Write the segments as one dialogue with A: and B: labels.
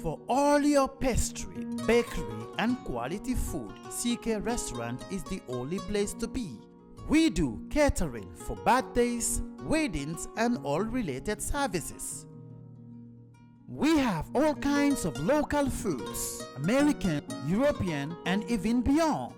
A: For all your pastry, bakery, and quality food, CK Restaurant is the only place to be. We do catering for birthdays, weddings, and all related services. We have all kinds of local foods, American, European, and even beyond.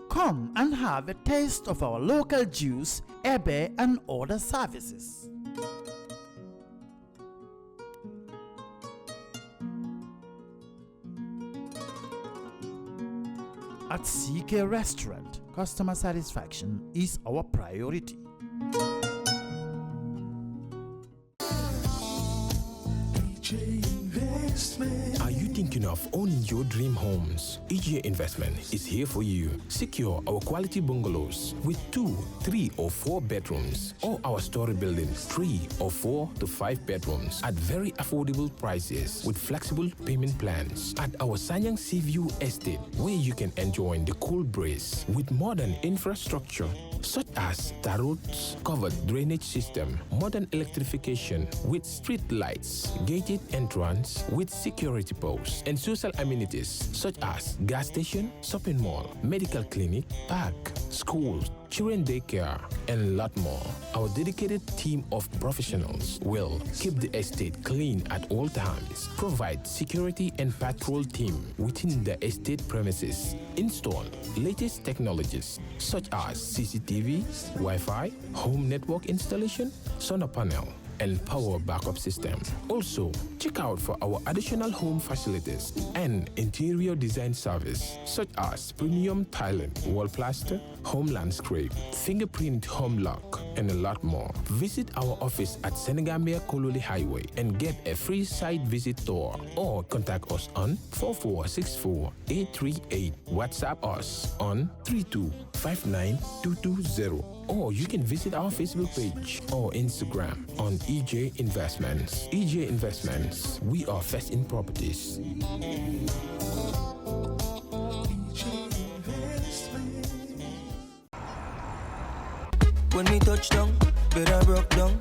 A: Come and have a taste of our local juice, ebe, and other services. At CK Restaurant, customer satisfaction is our priority.
B: Are you thinking of owning your dream homes? EJ Investment is here for you. Secure our quality bungalows with 2, 3, or 4 bedrooms, or our story buildings, 3 or 4 to 5 bedrooms at very affordable prices with flexible payment plans at our Sanyang Seaview Estate, where you can enjoy the cool breeze with modern infrastructure such as tar roads, covered drainage system, modern electrification with street lights, gated entrance with security posts, and social amenities such as gas station, shopping mall, medical clinic, park, schools, children daycare, and a lot more. Our dedicated team of professionals will keep the estate clean at all times, provide security and patrol team within the estate premises, install latest technologies such as CCTV, Wi-Fi, home network installation, solar panel, and power backup system. Also, check out for our additional home facilities and interior design service such as premium tiling, wall plaster, home landscape, fingerprint home lock, and a lot more. Visit our office at Senegambia Kololi Highway and get a free site visit tour, or contact us on 4464-838. WhatsApp us on 3259220. Or you can visit our Facebook page or Instagram on EJ Investments. EJ Investments, we are first in properties.
C: When we touch down, better broke down.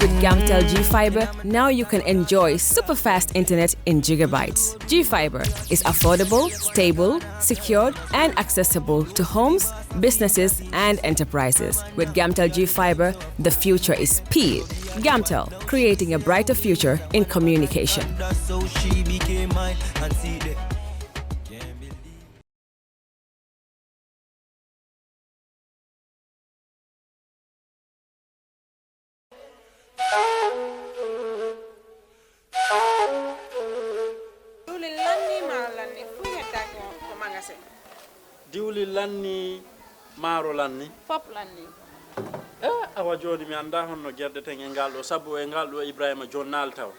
D: With Gamtel G-Fiber, now you can enjoy super fast internet in gigabytes. G-Fiber is affordable, stable, secured, and accessible to homes, businesses, and enterprises. With Gamtel G-Fiber, the future is speed. Gamtel, creating a brighter future in communication.
C: That's how she became mine and see the
E: diwli lanni maaro lanni
F: fop lanni
E: awa joni mi anda honno gerdeten e ngal ɗo sabu e ngal ɗo Ibrahima jonnal taw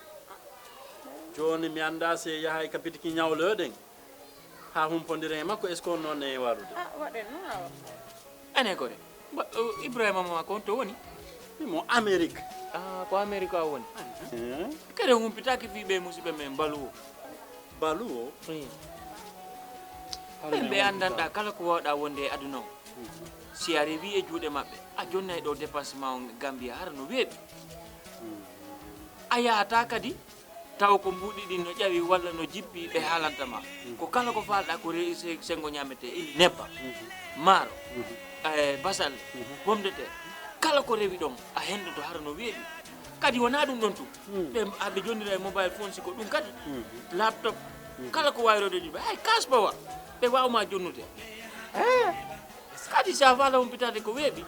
E: joni mi anda se yahay kapitiki ñawloɗen ha humpodire e makko est ce que on noon e warude
F: waɗen no awa
G: ane kore Ibrahima ma ko to woni
E: mo Amérique
G: ko Amérique a woni kede humpitaki fiɓe musidɓe men balu o ɓe andanta kala ko wawɗa wonde e aduna o si a rewi e juuɗe maɓɓe a jonnay ɗo dépassement o Gambia hara no weeɓi a yahata kadi taw ko mbuɗi ɗi no ƴawi walla no jippi ɓe haalantama ko kala ko falɗa ko sengo ñamete ili nebba maaro basalle pomme de terre kala ko rewi ɗon a hendoto hara no weeɓi kadi wona ɗum ɗon tu ɓe jonnira e mobile phone siko ɗum kadi laptop kala ko wayrode ɗiɓe hay kaspawa ɓe wawma jonnude kadi sa fala humpitade ko weeɓi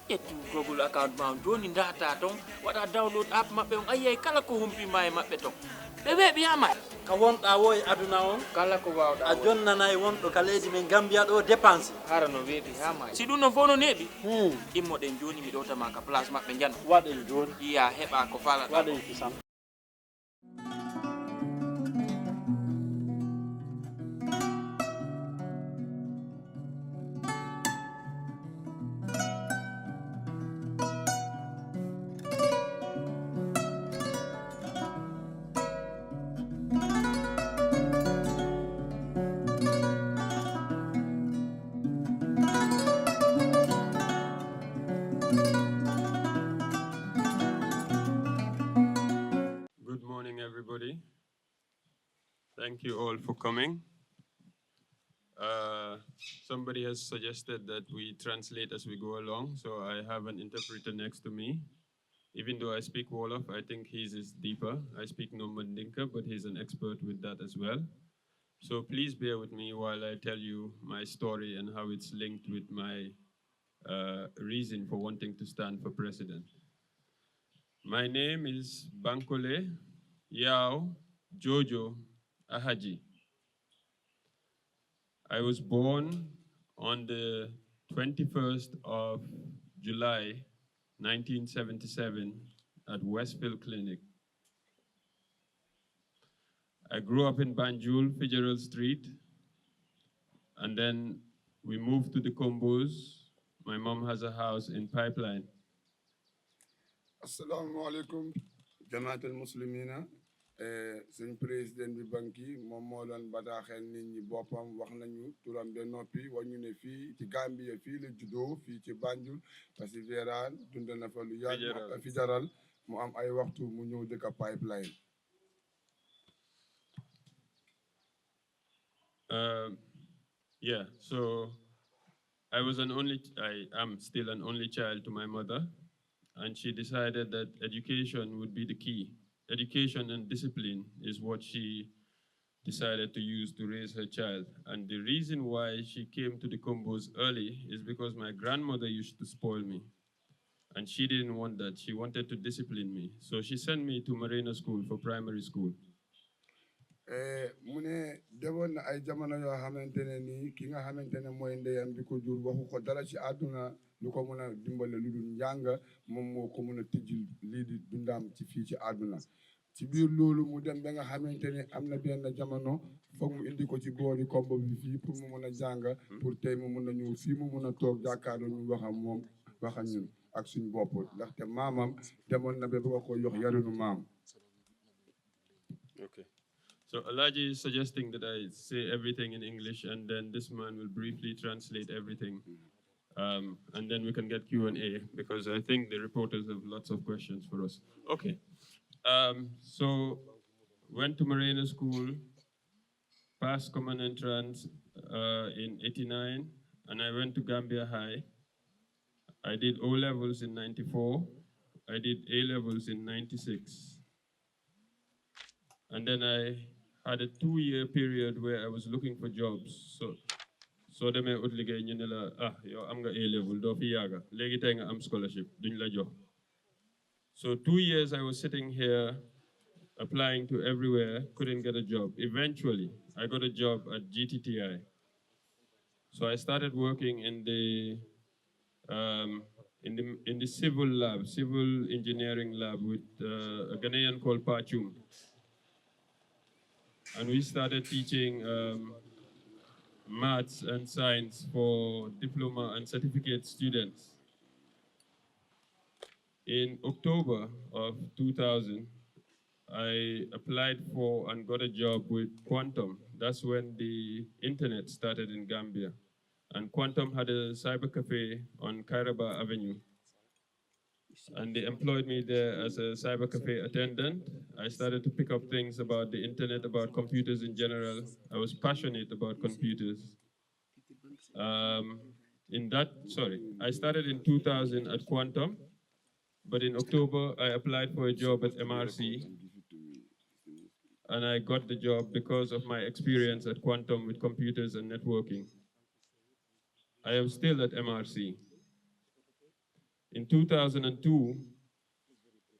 G: ƴettu Google account ma joni data ton waɗa download app maɓɓe on ayiyay kala ko humpima e maɓɓe ton ɓe weeɓi yamay
E: ka wonɗa wo e aduna on
G: kala ko wawɗa
E: a jonnanayi wonɗo ka leydi men Gambia ɗo dépense
G: hara no weeɓi yamay si ɗum non fof no neeɓi immoɗen joni mi ɗowtama ka place maɓɓe jan
E: waɗen joni
G: iya heɓa ko falaɗa
E: waɗen kisam
F: Good morning, everybody. Thank you all for coming. Somebody has suggested that we translate as we go along, so I have an interpreter next to me. Even though I speak Wolof, I think his is deeper. I speak no Mandinka, but he's an expert with that as well. So please bear with me while I tell you my story and how it's linked with my reason for wanting to stand for president. My name is Bankole Yao Jojo Ahadzie. I was born on the 21st of July, 1977 at Westfield Clinic. I grew up in Banjul, Fitzgerald Street, and then we moved to the Combos. My mom has a house in Pipeline.
H: Assalamu alaikum, Jamaat al-Muslimina. Suñ président bi banki moom moo doon bataaxel nit ñi boppam wax nañu turam be noppi wañu ne fii ci Gambia fii la juddoo fii ci Banjul parce que Veraan dund na fa lu yàgg fi jaral mu am ay waxtu mu ñëw dëkk Pipeline.
F: Yeah, so I am still an only child to my mother, and she decided that education would be the key. Education and discipline is what she decided to use to raise her child. And the reason why she came to the Combos early is because my grandmother used to spoil me. And she didn't want that. She wanted to discipline me. So she sent me to Marina School for primary school.
H: mu ne demoon na ay jamono yoo xamante ne nii ki nga xamante ne mooy ndeyam bi ko jur waxu ko dara ci àdduna lu ko mën a dimbale lu dul njàng moom moo ko mën a tijjil lii di dundaam ci fii ci àdduna ci biir loolu mu dem ba nga xamante ne am na benn jamono foog mu indi ko ci boori kombo bi fii pour mu mën a jàng pour tey mu mën a ñëw fii mu mën a toog jàkkaarloo ñu wax ak moom wax ak ñun ak suñ bopp ndaxte maamam demoon na ba ba ko yox yarinu maam.
F: Okay. So Alaji is suggesting that I say everything in English, and then this man will briefly translate everything. And then we can get Q&A, because I think the reporters have lots of questions for us. Okay. So went to Marina School, passed common entrance in 89, and I went to Gambia High. I did O-levels in 94. I did A-levels in 96. And then I had a 2-year period where I was looking for jobs. So they may utligay ñu ne la yow am nga A-level doo fi yaaga léegi tey nga am scholarship duñ la jox. So 2 years I was sitting here applying to everywhere, couldn't get a job. Eventually I got a job at GTTI. So I started working in the civil lab, civil engineering lab with a Ghanaian called Pachum. And we started teaching maths and science for diploma and certificate students. In October of 2000, I applied for and got a job with Quantum. That's when the internet started in Gambia. And Quantum had a cyber cafe on Kairaba Avenue. And they employed me there as a cyber cafe attendant. I started to pick up things about the internet, about computers in general. I was passionate about computers. I started in 2000 at Quantum, but in October I applied for a job at MRC, and I got the job because of my experience at Quantum with computers and networking. I am still at MRC. In 2002,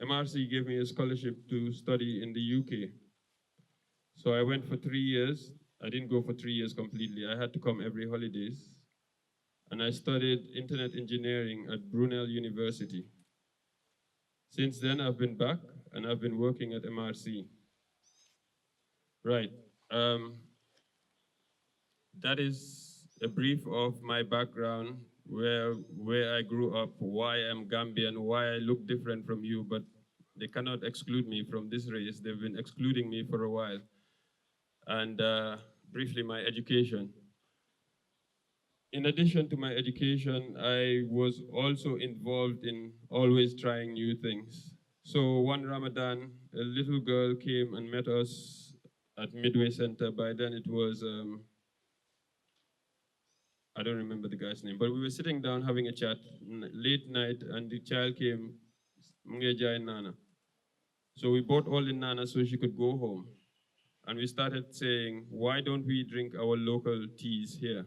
F: MRC gave me a scholarship to study in the UK. So I went for 3 years. I didn't go for 3 years completely. I had to come every holidays. And I studied internet engineering at Brunel University. Since then, I've been back and I've been working at MRC. Right. That is a brief of my background, where I grew up, why I'm Gambian, why I look different from you, but they cannot exclude me from this race. They've been excluding me for a while. And briefly, my education. In addition to my education, I was also involved in always trying new things. So one Ramadan, a little girl came and met us at Midway Center. By then it was, I don't remember the guy's name, but we were sitting down having a chat late night, and the child came, Mungeja and Nana. So we bought all the Nana so she could go home. And we started saying, why don't we drink our local teas here?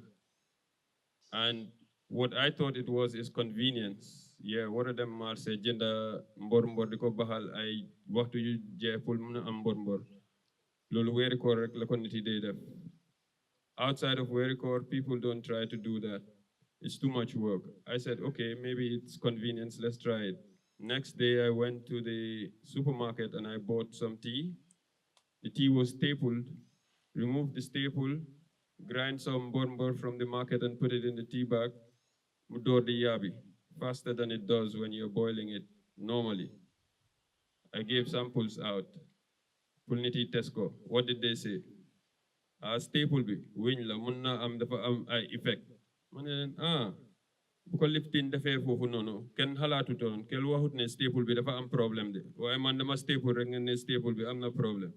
F: And what I thought it was is convenience. Yeah, what are them mar say jenda mbor diko bahal ay waxtu yu je pour mëna am mbor. Lolu wéri koor rek la ko nit yi day def. Outside of wéri koor, people don't try to do that. It's too much work. I said, okay, maybe it's convenience, let's try it. Next day I went to the supermarket and I bought some tea. The tea was stapled. Remove the staple, grind some mbor from the market and put it in the tea bag. Mudor the yabi, faster than it does when you're boiling it normally. I gave samples out. Pulniti Tesco. What did they say? Staple bi, win la munna am dafa am ay effect. Manen buko liftin defé fofu nono ken halatu ton kel waxut ne staple bi dafa am problem de. Waye man dama staple rek ne staple bi am na problem.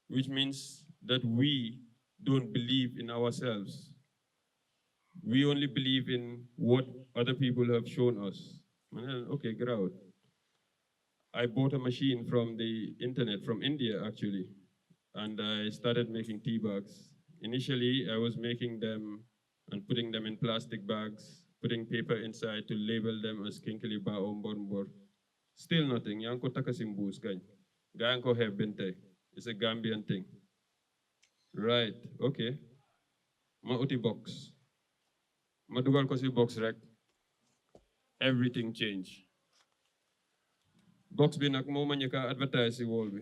F: Which means that we don't believe in ourselves. We only believe in what other people have shown us. Okay, get out. I bought a machine from the internet, from India actually, and I started making tea bags. Initially, I was making them and putting them in plastic bags, putting paper inside to label them as kinkili ba ombor. Still nothing. Yanko takasimbus kany. Gayanko have bente. It's a Gambian thing. Right, okay. Ma uti box. Ma dugal ko si box rek. Everything changed. Box bi nak mo manyaka advertise si wall bi.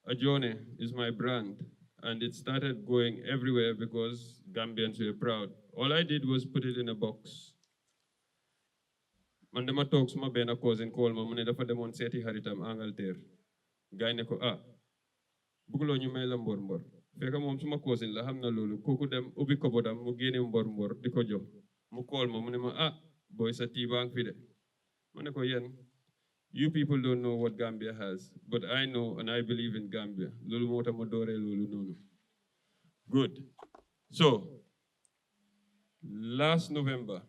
F: Ajone is my brand, and it started going everywhere because Gambians were proud. All I did was put it in a box. Man dama tok suma bena cousin call ma mune dafa demon seti haritam Angleterre. Guy ne ko bugulo ñu may la mbor fekk mom suma cousin la xamna lolu koku dem ubi ko bodam mu gene mbor diko jox mu call ma mu ne ma boy sa tea bank fi de mané ko yeen you people don't know what Gambia has, but I know and I believe in Gambia. Lolu mota ma doré lolu nonu. Good. So last November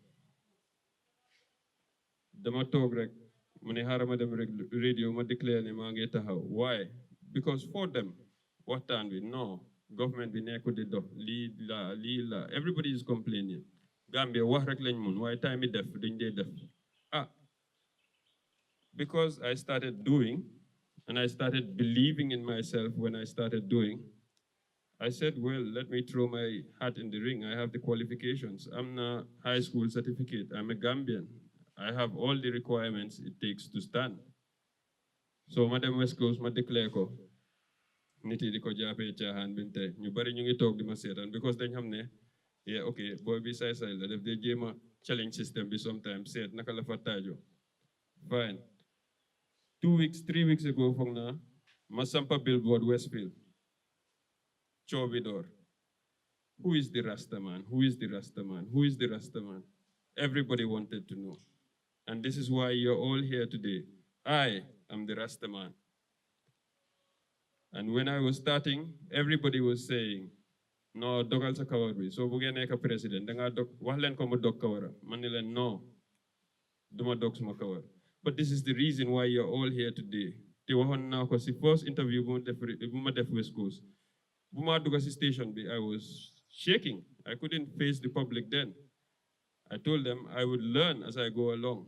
F: dama tok rek mu ne harama dem rek radio ma declare ne ma ngi taxaw. Why? Because for them waxtaan bi no government bi nekku di dox lii la everybody is complaining. Gambia wax rek lañ mun waaye time yi def duñ dee def. Because I started doing and I started believing in myself when I started doing, I said, well, let me throw my hat in the ring. I have the qualifications. I'm a high school certificate. I'm a Gambian. I have all the requirements it takes to stand. So Madam West Coast ma declare ko niti di ko jappé tiahan binte ñu bari ñu ngi tok di ma sétan because dañ xamné yeah okay boy bi say la def dé jema challenge system bi sometimes set naka la fa tajo fine 3 weeks ago fogna ma sampa billboard Westfield Chobidor. Who is the Rasta man? Who is the Rasta man? Who is the Rasta man? Everybody wanted to know. And this is why you're all here today. I am the Rasta man. And when I was starting, everybody was saying, no, dogal sa kawar bi. So bugen neka president, danga dok wax len ko mo dok kawara. Man ni len no. Duma dok suma kawar. But this is the reason why you're all here today. Te waxon na ko si first interview bu ma def West Coast. Bu ma duga si station bi, I was shaking. I couldn't face the public then. I told them I would learn as I go along.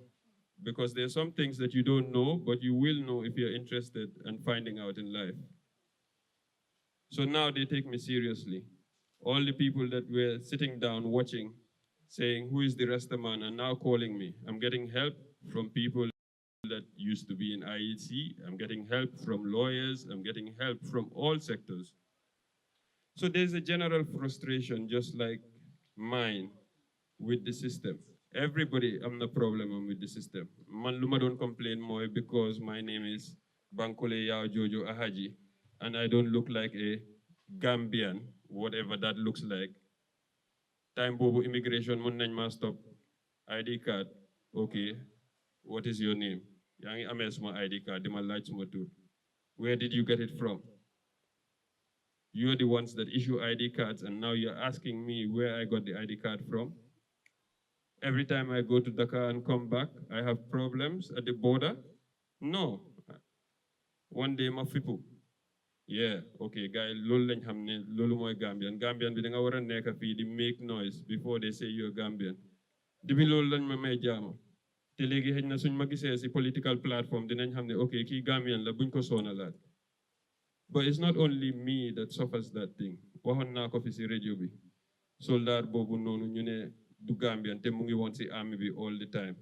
F: Because there are some things that you don't know, but you will know if you're interested in finding out in life. So now they take me seriously. All the people that were sitting down watching, saying, who is the Rasta man, are now calling me. I'm getting help from people that used to be in IEC. I'm getting help from lawyers. I'm getting help from all sectors. So there's a general frustration, just like mine, with the system. Everybody, I'm the problem with the system. Man, luma don't complain more because my name is Bankole Jojo Ahadzie, and I don't look like a Gambian, whatever that looks like. Time bobo immigration mun nañ ma stop ID card. Okay, what is your name? Yang amé suma ID card, dima laaj suma tour. Where did you get it from? You're the ones that issue ID cards, and now you're asking me where I got the ID card from. Every time I go to Dakar and come back, I have problems at the border. No. One day, ma fipu. Yeah, okay, guy, lolu lañ xamné lolu moy Gambian. Gambian bi da nga wara nekk fi di make noise before they say you're Gambian. Dibi lolu lañ ma may jaama. Té légui xëj na suñ ma gisé ci political platform dinañ xamné okay, ki Gambian la buñ ko sonalat. But it's not only me that suffers that thing. Waxon na ko fi ci radio bi. Soldat bobu nonu ñu né du Gambian te mu ngi won ci army bi all the time.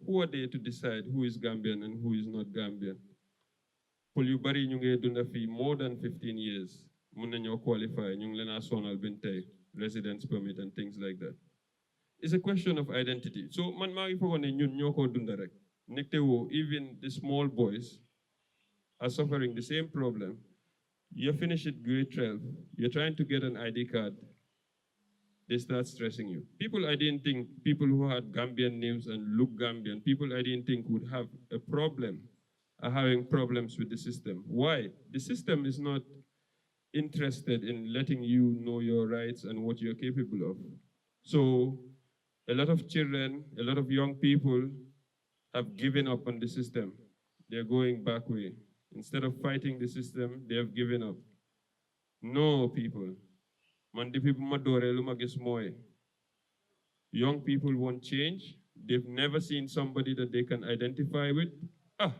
F: Who are they to decide who is Gambian and who is not Gambian? Pol yu bari ñu ngi dunda fi more than 15 years. Mun nañu qualify ñu ngi leena sonal bin tay residence permit and things like that. It's a question of identity. So man ma ngi fogo ne ñun ñoko dunda rek. Nekte wo even the small boys are suffering the same problem. You finish it grade 12, you're trying to get an ID card. They start stressing you. People I didn't think, people who had Gambian names and look Gambian, people I didn't think would have a problem, are having problems with the system. Why? The system is not interested in letting you know your rights and what you're capable of. So a lot of children, a lot of young people have given up on the system. They're going back way. Instead of fighting the system, they have given up. No, people. Young people want change. They've never seen somebody that they can identify with. But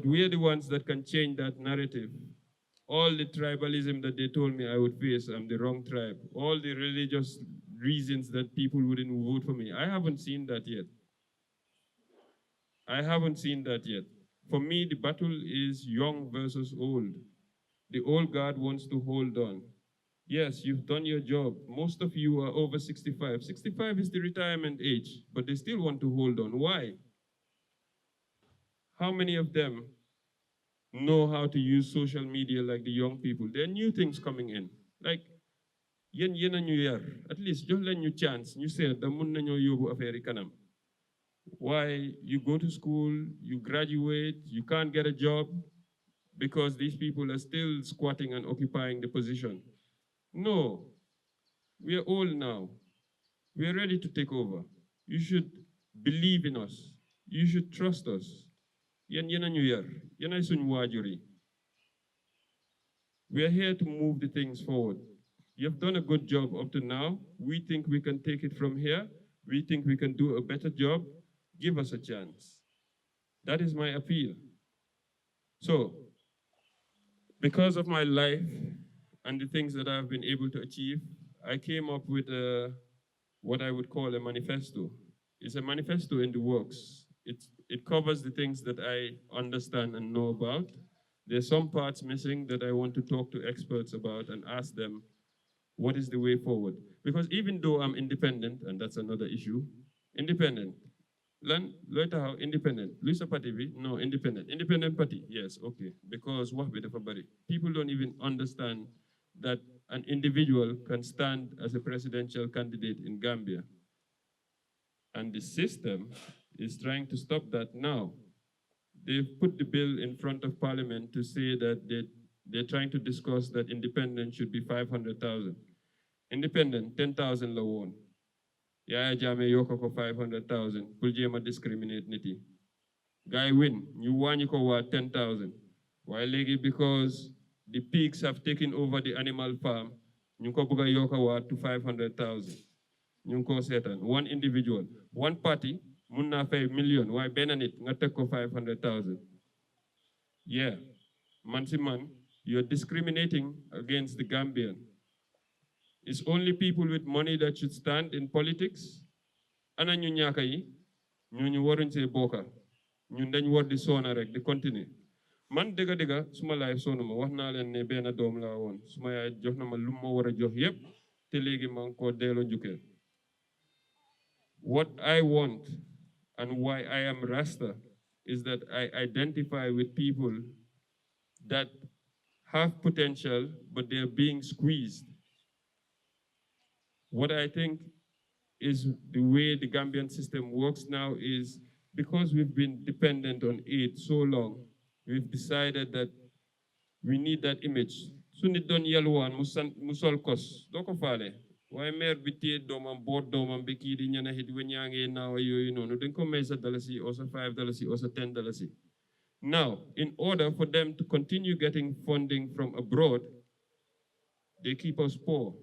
F: we are the ones that can change that narrative. All the tribalism that they told me I would face, I'm the wrong tribe. All the religious reasons that people wouldn't vote for me. I haven't seen that yet. I haven't seen that yet. For me, the battle is young versus old. The old guard wants to hold on. Yes, you've done your job. Most of you are over 65. 65 is the retirement age, but they still want to hold on. Why? How many of them know how to use social media like the young people? There are new things coming in. Like, yen a new year. At least, just let you chance. You say, the mun nañu yobu affaire kanam. Why you go to school, you graduate, you can't get a job because these people are still squatting and occupying the position. No, we are old now. We are ready to take over. You should believe in us. You should trust us. Yen a new year. Yen ay suñ wajuri. We are here to move the things forward. You've done a good job up to now. We think we can take it from here. We think we can do a better job. Give us a chance. That is my appeal. So, because of my life and the things that I've been able to achieve, I came up with what I would call a manifesto. It's a manifesto in the works. It covers the things that I understand and know about. There's some parts missing that I want to talk to experts about and ask them, what is the way forward? Because even though I'm independent, and that's another issue, independent. Later how independent. Luisa party, no, independent. Independent party, yes, okay. Because what with everybody? People don't even understand that an individual can stand as a presidential candidate in Gambia. And the system is trying to stop that now. They've put the bill in front of Parliament to say that they're trying to discuss that independent should be 500,000. Independent, 10,000 la won. Yaya Jammeh yoko ko 500,000. Puljema discriminate niti. Guy win, you want you ko 10,000. Why legi because the pigs have taken over the animal farm, you ko buga yoko to 500,000. You ko setan. One individual, one party, mun naa fay million waaye benn nit nga teg ko 500,000. Yeah, man si man, you're discriminating against the Gambian. It's only people with money that should stand in politics. Ana ñu ñaaka yi ñu waruñ see bokka ñun dañ war di soona rek di continue. Man dëgga suma life soonu ma wax naa leen ne benn doom laa woon suma yaay jox na ma lu ma war a jox yépp te léegi maa ngi koo delloo njukkeel. What I want and why I am Rasta is that I identify with people that have potential but they're being squeezed. What I think is the way the Gambian system works now is because we've been dependent on aid so long, we've decided that we need that image. Su nit doon yalwaan mu sol kos doo ko faale waaye maire bi téye doomam boot doomam bi kii di ñana hit weñaangee naawa yooyu noonu dañ ko may sa dalasi or sa $5 or sa $10. Now, in order for them to continue getting funding from abroad, they keep us poor.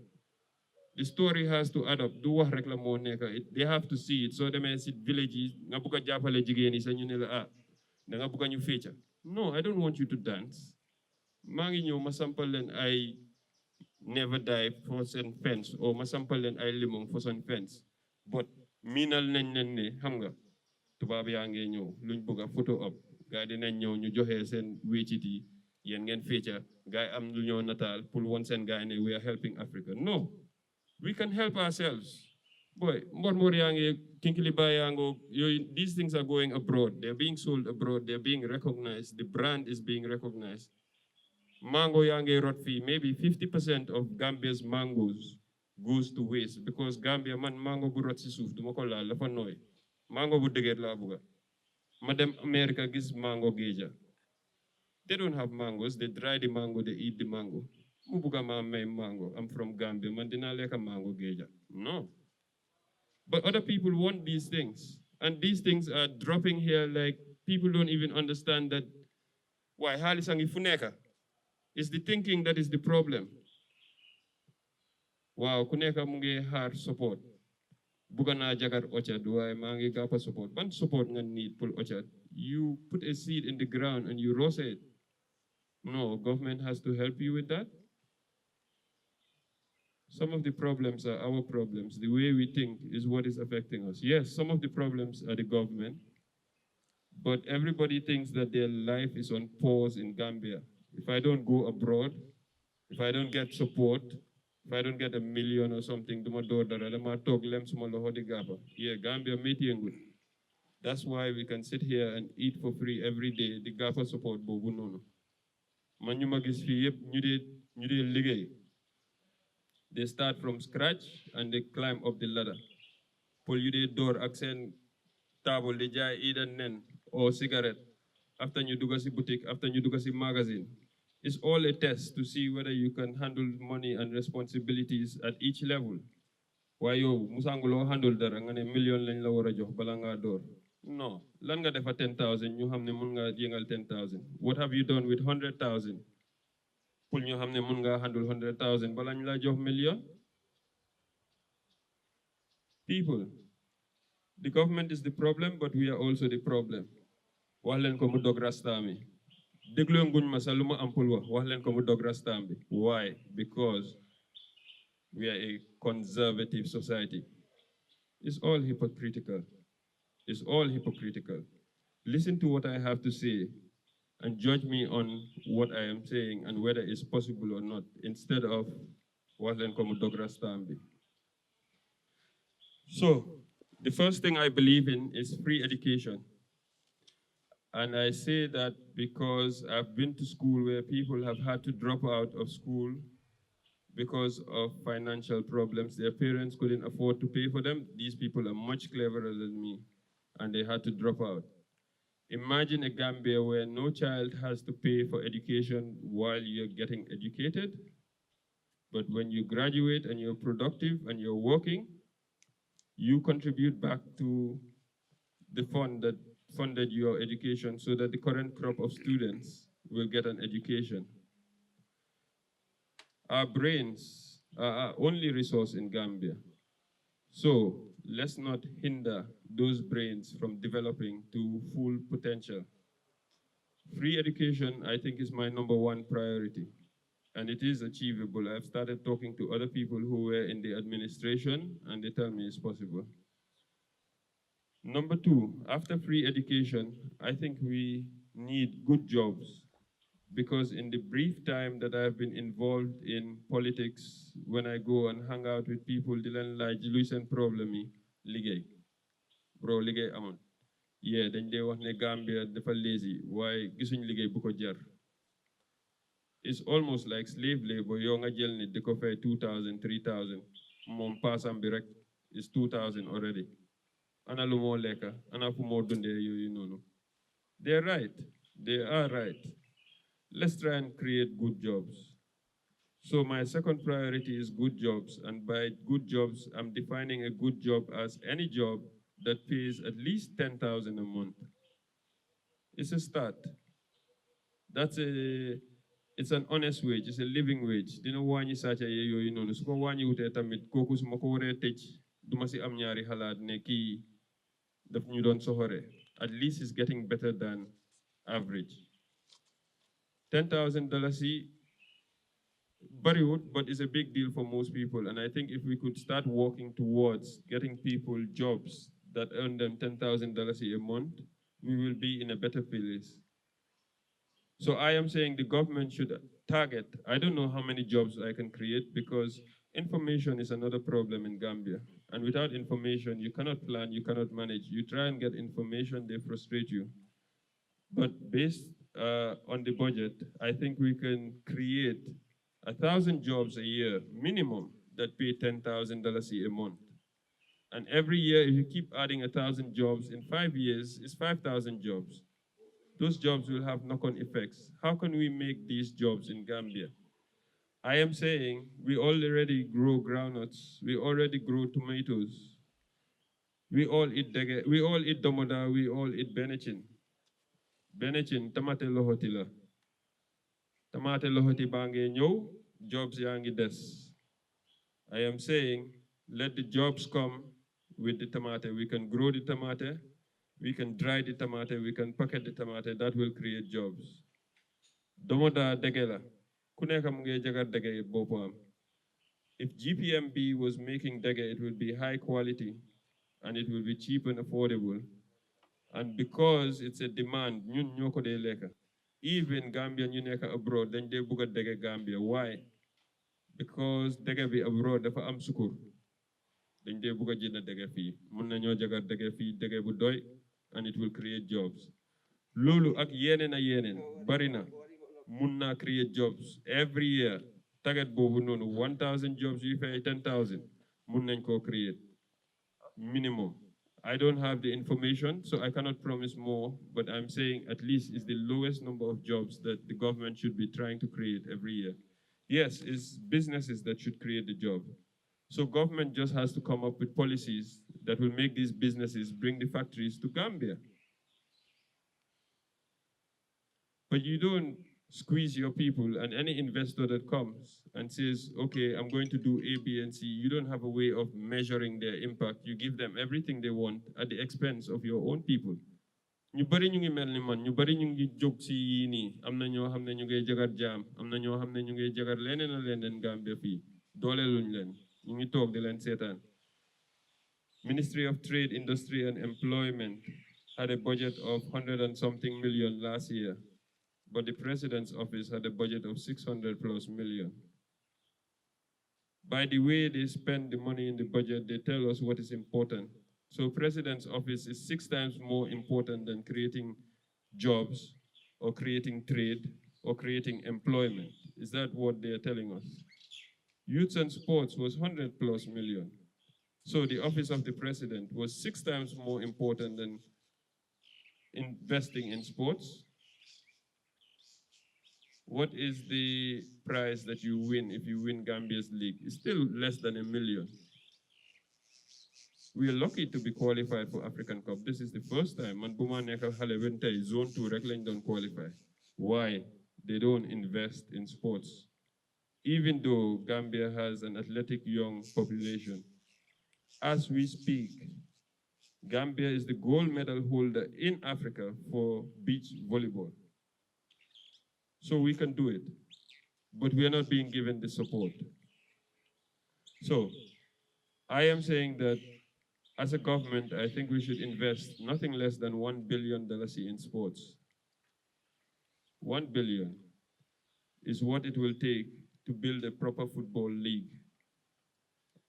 F: The story has to add up. Do wax rek la moo nekk they have to see it. So demee si village yi nga bugg a jàppale jigéen yi sa ñu ne la da nga bugg a ñu fecca. No, I don't want you to dance. Maa ngi ñëw ma sampal leen ay never die for seen fence or ma sampal leen ay limon for seen fence. But miinal nañ leen ne xam nga tubaab yaa ngi ñëw luñ bugg a photo up gaa dinañ ñëw ñu joxe seen wéccit yi yéen ngeen fecca gaa yi am lu ñoo nataal pour won seen gaa yi ne we are helping Africa. No. We can help ourselves. Boy, these things are going abroad. They're being sold abroad. They're being recognized. The brand is being recognized. Mango yange rot fee, maybe 50% of Gambia's mangoes goes to waste because Gambia man mango bu rot si suuf duma ko laal dafa nooy. Mango bu dëgër laa buga. Madam America gis mango geja. They don't have mangoes. They dry the mango. They eat the mango. Mango. I'm from Gambia. Mandina leka mango geja. No. But other people want these things. And these things are dropping here like people don't even understand that why halisangi funeka. It's the thinking that is the problem. Wow, kuneka munge hard support. Bugana jagar ochad, why mangi gapa support. Ban support nga need pull ochad. You put a seed in the ground and you roast it. No, government has to help you with that. Some of the problems are our problems. The way we think is what is affecting us. Yes, some of the problems are the government, but everybody thinks that their life is on pause in Gambia. If I don't go abroad, if I don't get support, if I don't get $1 million or something, yeah, Gambia good. That's why we can sit here and eat for free every day. The GAFA support bobu nono. Manumagis fi ñu dé liggéey. They start from scratch and they climb up the ladder. Pull you the door, accent, table, they jaay either nen or cigarette. After you do si boutique, after you do si magazine. It's all a test to see whether you can handle money and responsibilities at each level. Why yo, musangulo handle dara nga ne million lañ la wara jox bala nga door. No, lan nga defa 10,000, ñu xamne mun nga yengal 10,000. What have you done with 100,000? Pour ñu xamne mun nga handle 100,000 bala ñu la jox million? People, the government is the problem, but we are also the problem. Wax leen ko mu dog rastami. Deglu nguñ ma sa luma ampul wax leen ko mu dog rastami. Why? Because we are a conservative society. It's all hypocritical. It's all hypocritical. Listen to what I have to say and judge me on what I am saying and whether it's possible or not, instead of Waslen Komudogra Stambi. So, the first thing I believe in is free education. And I say that because I've been to school where people have had to drop out of school because of financial problems. Their parents couldn't afford to pay for them. These people are much cleverer than me, and they had to drop out. Imagine a Gambia where no child has to pay for education while you're getting educated, but when you graduate and you're productive and you're working, you contribute back to the fund that funded your education so that the current crop of students will get an education. Our brains are our only resource in Gambia. So let's not hinder those brains from developing to full potential. Free education, I think, is my #1 priority, and it is achievable. I've started talking to other people who were in the administration, and they tell me it's possible. #2, after free education, I think we need good jobs, because in the brief time that I've been involved in politics, when I go and hang out with people, dilen laaj luy sen problème yi liggéey bro liggéey amul dañ dee wax ne Gambia dafa lazy waaye gisuñ liggéey bu ko jar. It's almost like slave labor. Yow nga jël nit di ko fay 2,000 3,000 moom paasam bi rek is 2,000 already. Ana lu moo lekka ana fu moo dundee yooyu noonu. They're right. They are right. Let's try and create good jobs. So my second priority is good jobs, and by good jobs, I'm defining a good job as any job that pays at least 10,000 a month. It's a start. It's an honest wage, it's a living wage. Dina wàññi sàcca yooyu noonu su ko wàññi wutee tamit kooku su ma ko waree tëj duma si am ñaari xalaat ne kii daf ñu doon soxore. At least it's getting better than average. $10,000 bariwut, but it's a big deal for most people. And I think if we could start working towards getting people jobs that earn them $10,000 a month, we will be in a better place. So I am saying the government should target, I don't know how many jobs I can create, because information is another problem in Gambia. And without information, you cannot plan, you cannot manage. You try and get information, they frustrate you. But based on the budget, I think we can create 1,000 jobs a year, minimum, that pay $10,000 a month. And every year, if you keep adding 1,000 jobs, in 5 years, it's 5,000 jobs. Those jobs will have knock-on effects. How can we make these jobs in Gambia? I am saying we already grow groundnuts, we already grow tomatoes, we all eat domoda, we all eat benechin. Benechin, tamate lohoti la. Tamate lohoti bange ñew, jobs yaangi des. I am saying let the jobs come with the tomate. We can grow the tomate, we can dry the tomate, we can packet the tomate. That will create jobs. Domoda degela. If GPMB was making dege, it would be high quality and it will be cheap and affordable. And because it's a demand, even Gambia abroad, then they book a dege Gambia. Why? Because dege be abroad, dafa am sukur. Then they book a jina dege fee. Munna nyo jagar dege fee, dege budoy, and it will create jobs. Lulu ak yenen a yenen, barina. Munna create jobs every year. Target bobu nonu 1,000 jobs, you pay 10,000. Munna ko create minimum. I don't have the information, so I cannot promise more, but I'm saying at least it's the lowest number of jobs that the government should be trying to create every year. Yes, it's businesses that should create the job. So government just has to come up with policies that will make these businesses bring the factories to Gambia. But you don't squeeze your people, and any investor that comes and says, okay, I'm going to do A, B, and C, you don't have a way of measuring their impact. You give them everything they want at the expense of your own people. Ñu bari ñu ngi mel ni man, ñu bari ñu ngi jóg si yii nii, am na ñoo xam ne ñu ngi jagar jaam, am na ñoo xam ne ñu ngi jagar leneen a leneen Gambia fii, dooleeluñ leen, ñu ngi toog di leen seetaan. Ministry of Trade, Industry and Employment had a budget of 100 and something million last year. But the president's office had a budget of 600+ million. By the way they spend the money in the budget, they tell us what is important. So president's office is 6 times more important than creating jobs or creating trade or creating employment. Is that what they are telling us? Youth and sports was 100+ million. So the office of the president was 6 times more important than investing in sports. What is the prize that you win if you win Gambia's league? It's still less than $1 million. We are lucky to be qualified for African Cup. This is the first time. Man buma nekal hale wente zone 2 rek lañ don't qualify. Why? They don't invest in sports. Even though Gambia has an athletic young population, As we speak, Gambia is the gold medal holder in Africa for beach volleyball. So we can do it, but we are not being given the support. So I am saying that as a government, I think we should invest nothing less than $1 billion in sports. 1 billion is what it will take to build a proper football league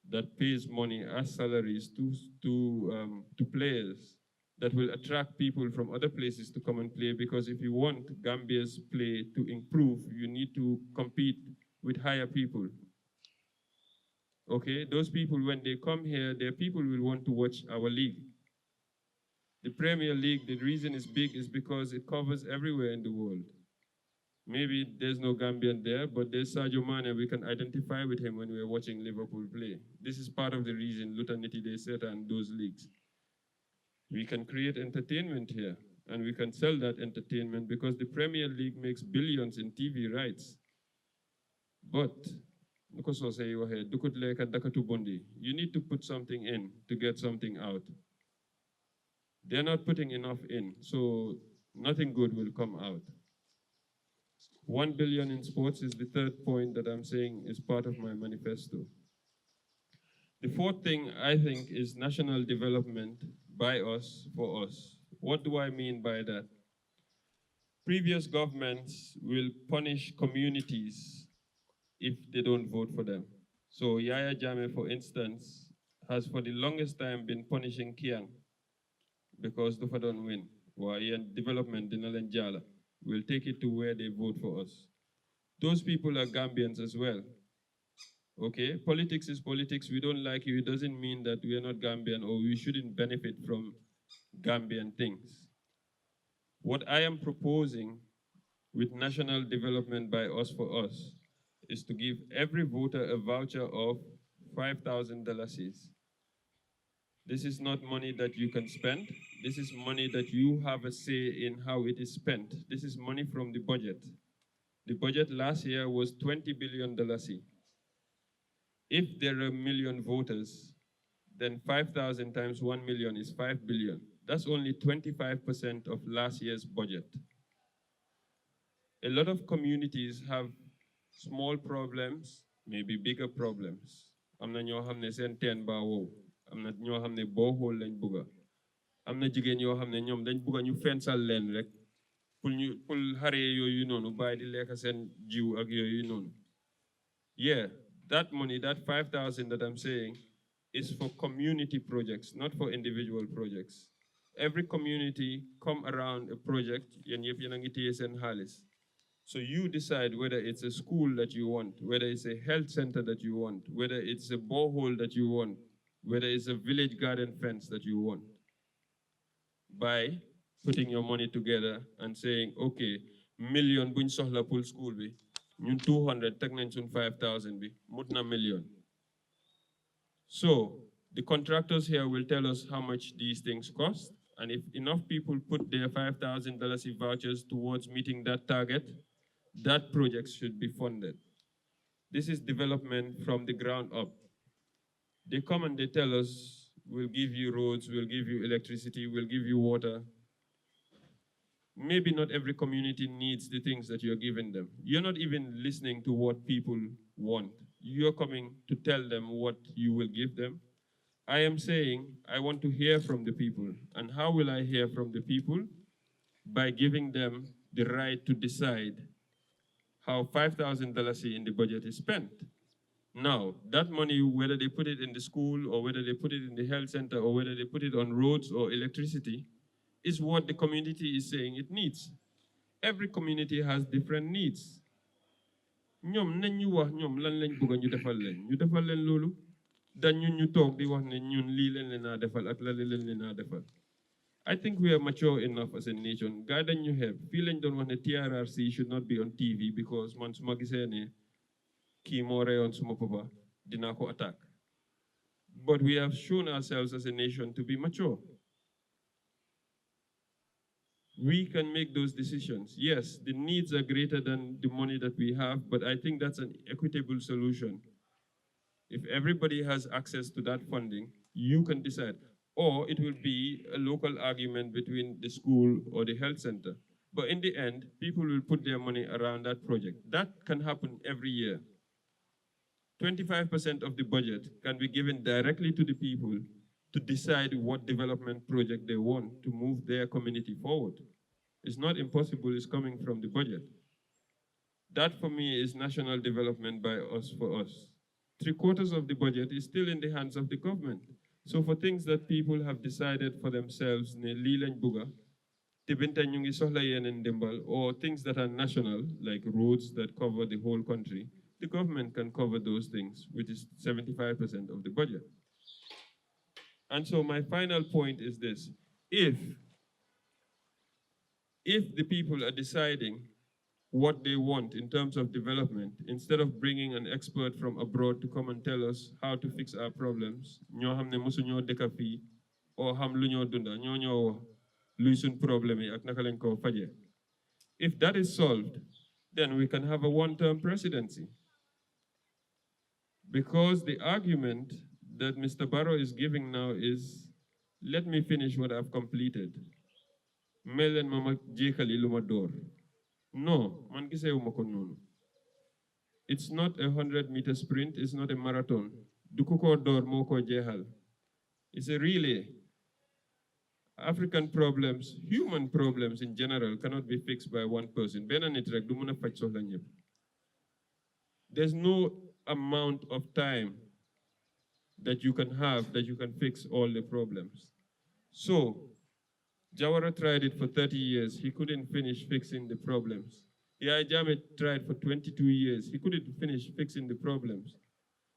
F: that pays money as salaries to players that will attract people from other places to come and play, because if you want Gambia's play to improve, you need to compete with higher people. Okay, those people, when they come here, their people will want to watch our league. The Premier League, the reason it's big is because it covers everywhere in the world. Maybe there's no Gambian there, but there's Sadio Mane. We can identify with him when we're watching Liverpool play. This is part of the reason Lutaniti de Seta and those leagues. We can create entertainment here, and we can sell that entertainment because the Premier League makes billions in TV rights. But you need to put something in to get something out. They're not putting enough in, so nothing good will come out. 1 billion in sports is the third point that I'm saying is part of my manifesto. The fourth thing I think is national development by us, for us. What do I mean by that? Previous governments will punish communities if they don't vote for them. So Yaya Jammeh, for instance, has for the longest time been punishing Kiang because Dufa don't win. Development in Jala will take it to where they vote for us. Those people are Gambians as well. Okay, politics is politics. We don't like you. It doesn't mean that we are not Gambian or we shouldn't benefit from Gambian things. What I am proposing with national development by us for us is to give every voter a voucher of $5,000. This is not money that you can spend. This is money that you have a say in how it is spent. This is money from the budget. The budget last year was $20 billion. If there are 1 million voters, then 5,000 times 1 million is 5 billion. That's only 25% of last year's budget. A lot of communities have small problems, maybe bigger problems. I'm not ñoo xamné sen teen ba wow. I'm not ñoo xamné bohol lañ bëgga. Am na jigéen yoo xam ne ñoom dañ bëgg ñu fensal leen rek pour xare yooyu noonu bàyyi di lekk seen jiw ak yooyu noonu. Yeah, that money, that 5,000 that I'm saying, is for community projects, not for individual projects. Every community come around a project, yéen yëpp yéen a ngi téye seen xaalis. So you decide whether it's a school that you want, whether it's a health center that you want, whether it's a borehole that you want, whether it's a village garden fence that you want. By putting your money together and saying, okay, million buñ soxla pour school bi, ñun 200 teg nañ suñ 5,000 bi, mut na million. So the contractors here will tell us how much these things cost, and if enough people put their $5,000 vouchers towards meeting that target, that project should be funded. This is development from the ground up. They come and they tell us, we'll give you roads, we'll give you electricity, we'll give you water. Maybe not every community needs the things that you're giving them. You're not even listening to what people want. You're coming to tell them what you will give them. I am saying I want to hear from the people. And how will I hear from the people? By giving them the right to decide how $5,000 in the budget is spent. Now, that money, whether they put it in the school or whether they put it in the health center or whether they put it on roads or electricity, is what the community is saying it needs. Every community has different needs. Ñom nañ ñu wax ñom lan lañ bëgg ñu defal leen lolu dañ ñun ñu tok di wax ne ñun li leen leena defal ak la leen leena defal. I think we are mature enough as a nation. Gaay dañ ñu xeeb fi lañ doon wax ne TRRC should not be on TV because man suma gisee ne ki mo rayon suma papa dina ko attack. But we have shown ourselves as a nation to be mature. We can make those decisions. Yes, the needs are greater than the money that we have, but I think that's an equitable solution. If everybody has access to that funding, you can decide. Or it will be a local argument between the school or the health center. But in the end, people will put their money around that project. That can happen every year. 25% of the budget can be given directly to the people to decide what development project they want to move their community forward. It's not impossible, it's coming from the budget. That for me is national development by us for us. 3/4 of the budget is still in the hands of the government. So for things that people have decided for themselves, ne lii lañ bugga, tibinta ñu ngi soxla yeneen ndimbal, or things that are national, like roads that cover the whole country, the government can cover those things, which is 75% of the budget. And so my final point is this: if the people are deciding what they want in terms of development, instead of bringing an expert from abroad to come and tell us how to fix our problems, ñoo xam ne musu ñoo dëkka fii or xam lu ñoo dunda, ñoo ñoo wax luy suñ problème yi ak naka lañ ko faje. If that is solved, then we can have a one-term presidency. Because the argument that Mr. Barrow is giving now is, let me finish what I've completed. Melen mama jekali luma door. No, man gisewuma ko nonu. It's not a 100-meter sprint, it's not a marathon. Dukuko door moko jehal. It's a relay. African problems, human problems in general, cannot be fixed by one person. There's no amount of time that you can have that you can fix all the problems. So, Jawara tried it for 30 years. He couldn't finish fixing the problems. Yahya Jammeh tried for 22 years. He couldn't finish fixing the problems.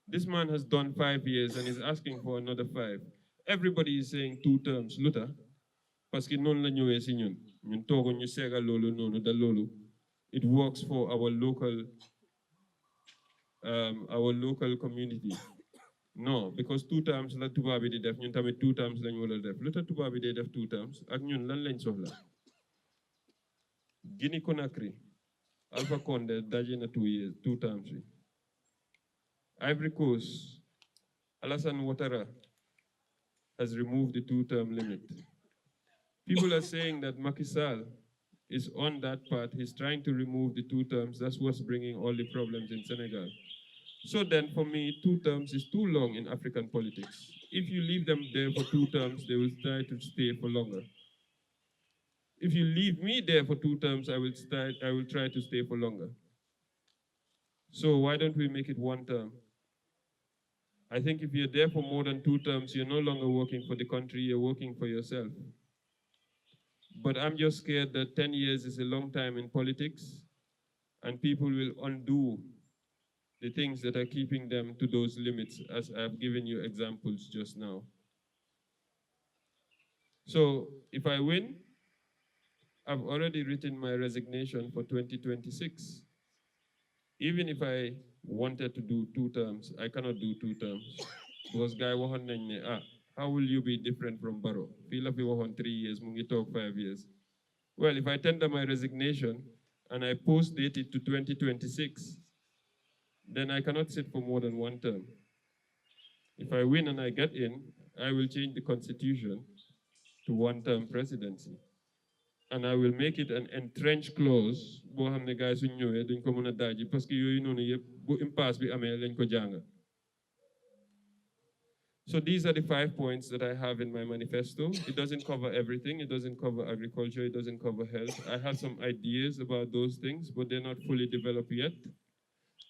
F: This man has done 5 years and is asking for another 5. Everybody is saying 2 terms. Luta, parce que non la ñëwé ci ñun. Ñun togo ñu séga lolu nonu da lolu. It works for our local community. No, because 2 terms la tuba bi di def, ñun tamit 2 terms lañ wala def. Luta tuba bi di def 2 terms ak ñun lan lañ soxla. Guinea Conakry, Alpha Condé daje na 2 terms. Ivory Coast, Alassane Ouattara has removed the 2-term limit. People are saying that Macky Sall is on that path. He's trying to remove the 2 terms. That's what's bringing all the problems in Senegal. So then for me, 2 terms is too long in African politics. If you leave them there for 2 terms, they will try to stay for longer. If you leave me there for 2 terms, I will try to stay for longer. So why don't we make it 1 term? I think if you're there for more than 2 terms, you're no longer working for the country, you're working for yourself. But I'm just scared that 10 years is a long time in politics, and people will undo the things that are keeping them to those limits, as I've given you examples just now. So if I win, I've already written my resignation for 2026. Even if I wanted to do 2 terms, I cannot do 2 terms. Because guy waxon nañ ne how will you be different from Barrow? Feel like we waxon 3 years, mu ngi talk 5 years. Well, if I tender my resignation and I post-date it to 2026, then I cannot sit for more than 1 term. If I win and I get in, I will change the constitution to 1-term presidency. And I will make it an entrenched clause boo xam ne guys suñ ñëwee duñ ko mën a daaji parce que yooyu noonu yëpp bu impasse bi amee lañ ko jàng. So these are the 5 points that I have in my manifesto. It doesn't cover everything. It doesn't cover agriculture. It doesn't cover health. I have some ideas about those things, but they're not fully developed yet.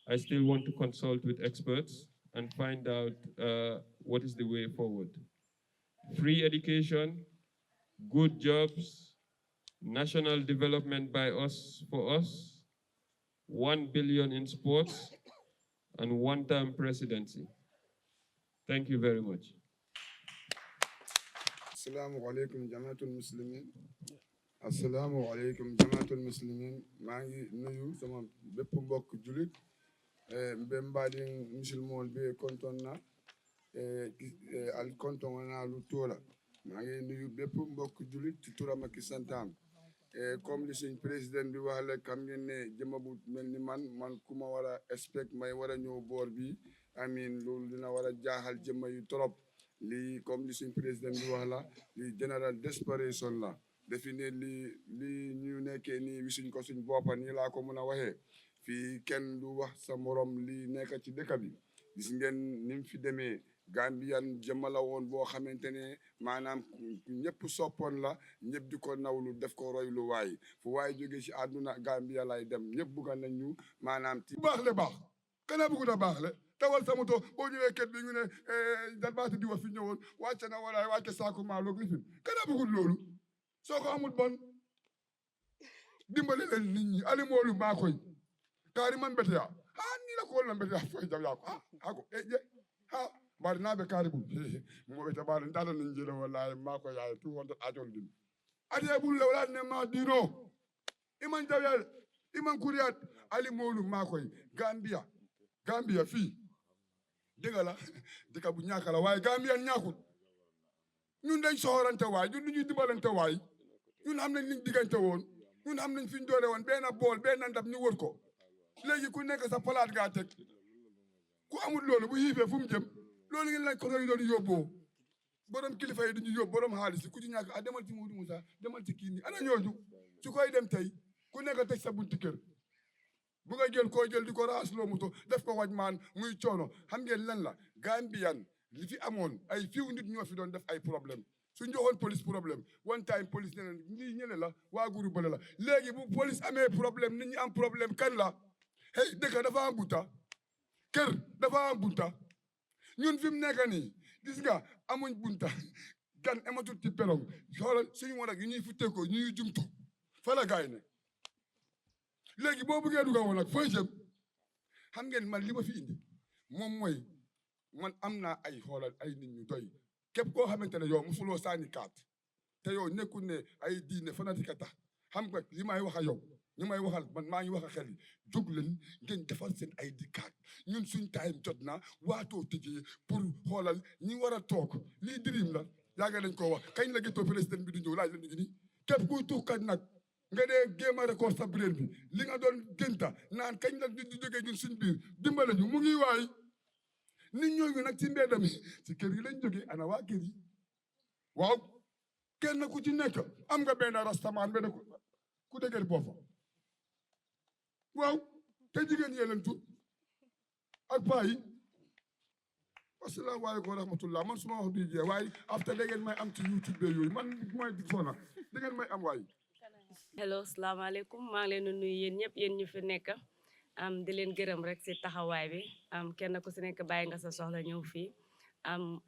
F: I still want to consult with experts and find out what is the way forward. Free education, good jobs, national development by us, for us, 1 billion in sports, and 1-term presidency. Thank you very much.
H: Assalamu alaikum Jamaatul Muslimin. Assalamu alaikum Jamaatul Muslimin. Maa ngi nuyu sama bépp mbokk julit mbe mbaɗin musulmon be konton na al konton wana lu tola. Maa ngi nuyu bépp mbokk julit ci turam ak santam. Comme li suñ président bi wax la xam ngeen ne jëma bu mel ni man ku ma war a expect may war a ñëw boor bi amin loolu dina war a jaaxal jëmma yu trop lii comme li suñ président bi wax la lii general desperation la defi ne lii ñu nekkee nii wisuñ ko suñ boppa nii laa ko mën a waxee fii kenn du wax sa morom lii nekk ci dëkk bi gis ngeen ni mu fi demee Gambian jëmma la woon boo xamante ne maanaam ñëpp soppoon la ñëpp di ko nawlu def ko roy lu waay fu waay jógee ci àdduna Gambia lay dem ñëpp bugga nañ ñu maanaam ci baax le baax kana bëggu na baax le tawal sa moto boo ñëwee kër bi ñu ne dal baati di wa fi ñëwoon wàcce na wala wàcce saako maaloog lifin kana bëggul loolu soo ko amul bon dimbali leen nit ñi ali moolu maa koy kaari man bete ya nii la ko wol na bete ya foy jaw yaa ko ako je bari naa be kaari bul mo bete bari ndata nañ jële wallahi maa ko yaay 200 ajol dim adiye bul la wala ne ma dino iman jaw ya iman kuriyat ali moolu maa koy Gambia fii dëgg la dëkk bu ñàkk la waaye Gambia ñàkkul ñun dañ soxorante waay ñun ñuy dimbalante waay ñun am nañ liñ diggante woon ñun am nañ fi ñu doore woon benn bool benn ndab ñu wër ko léegi ku nekk sa palaat gaa teg ku amul loolu bu xiifee fu mu jëm loolu ngeen lañ ko doon yóbboo borom kilifa yi duñu yóbbu borom xaalis ku ci ñàkk demal ci Modou Moussa demal ci kii nii ana ñooñu su koy dem tey ku nekk teg sa bunti kër bu nga jël koo jël di ko raasloo moto def ko waj maan muy coono xam ngeen lan la Gambian li fi amoon ay fiw nit ñoo fi doon def ay problème suñ joxoon police problème one time police ne lii ñële la waa guru bële la léegi bu police amee problème nit ñi am problème kan la hey dëkk dafa am bunta kër dafa am bunta ñun fi mu nekk nii gis nga amuñ bunta gan amatul ci pelong xoolal suñu war ak yi ñuy futtee ko ñuy jumtu fa la gaay ne léegi boo bëggee duga woon nag fooy jëm xam ngeen man li ma fi indi moom mooy man am naa ay xoolal ay nit ñu doy képp koo xamante ne yow musuloo saani kaat te yow nekkul ne ay diine fanatique tax xam nga li may wax a yow ñu may waxal man maa ngi wax a xel yi jóg leen ngeen defal seen ay di kaat ñun suñ time jot na waatoo tëjee pour xoolal ñi war a toog lii dirim la yàgg nañ koo wax kañ la gëstoo président bi di ñëw laaj la ñu ni képp kuy tuukat nag nga dee géem a record sa biréel bi li nga doon gënta naan kañ la di jógee ñun suñ biir dimbale ñu mu ngi waay nit ñooñu nag ci mbedd mi ci kër yi lañ jógee ana waa kër yi waaw kenn ku ci nekk am nga benn rastamaan benn ku dëgër boppa waaw te jigéen yee leen tut ak paa yi asalaamaaleykum wa rahmatullah man suma wax di jee waaye after da ngeen may am ci YouTube be yooyu man mooy fona da ngeen may am waay
I: hello salaamaaleykum maa ngi leen di nuyu yéen ñëpp yéen ñu fi nekk di leen gërëm rek si taxawaay bi kenn ku si nekk bàyyi nga sa soxla ñëw fii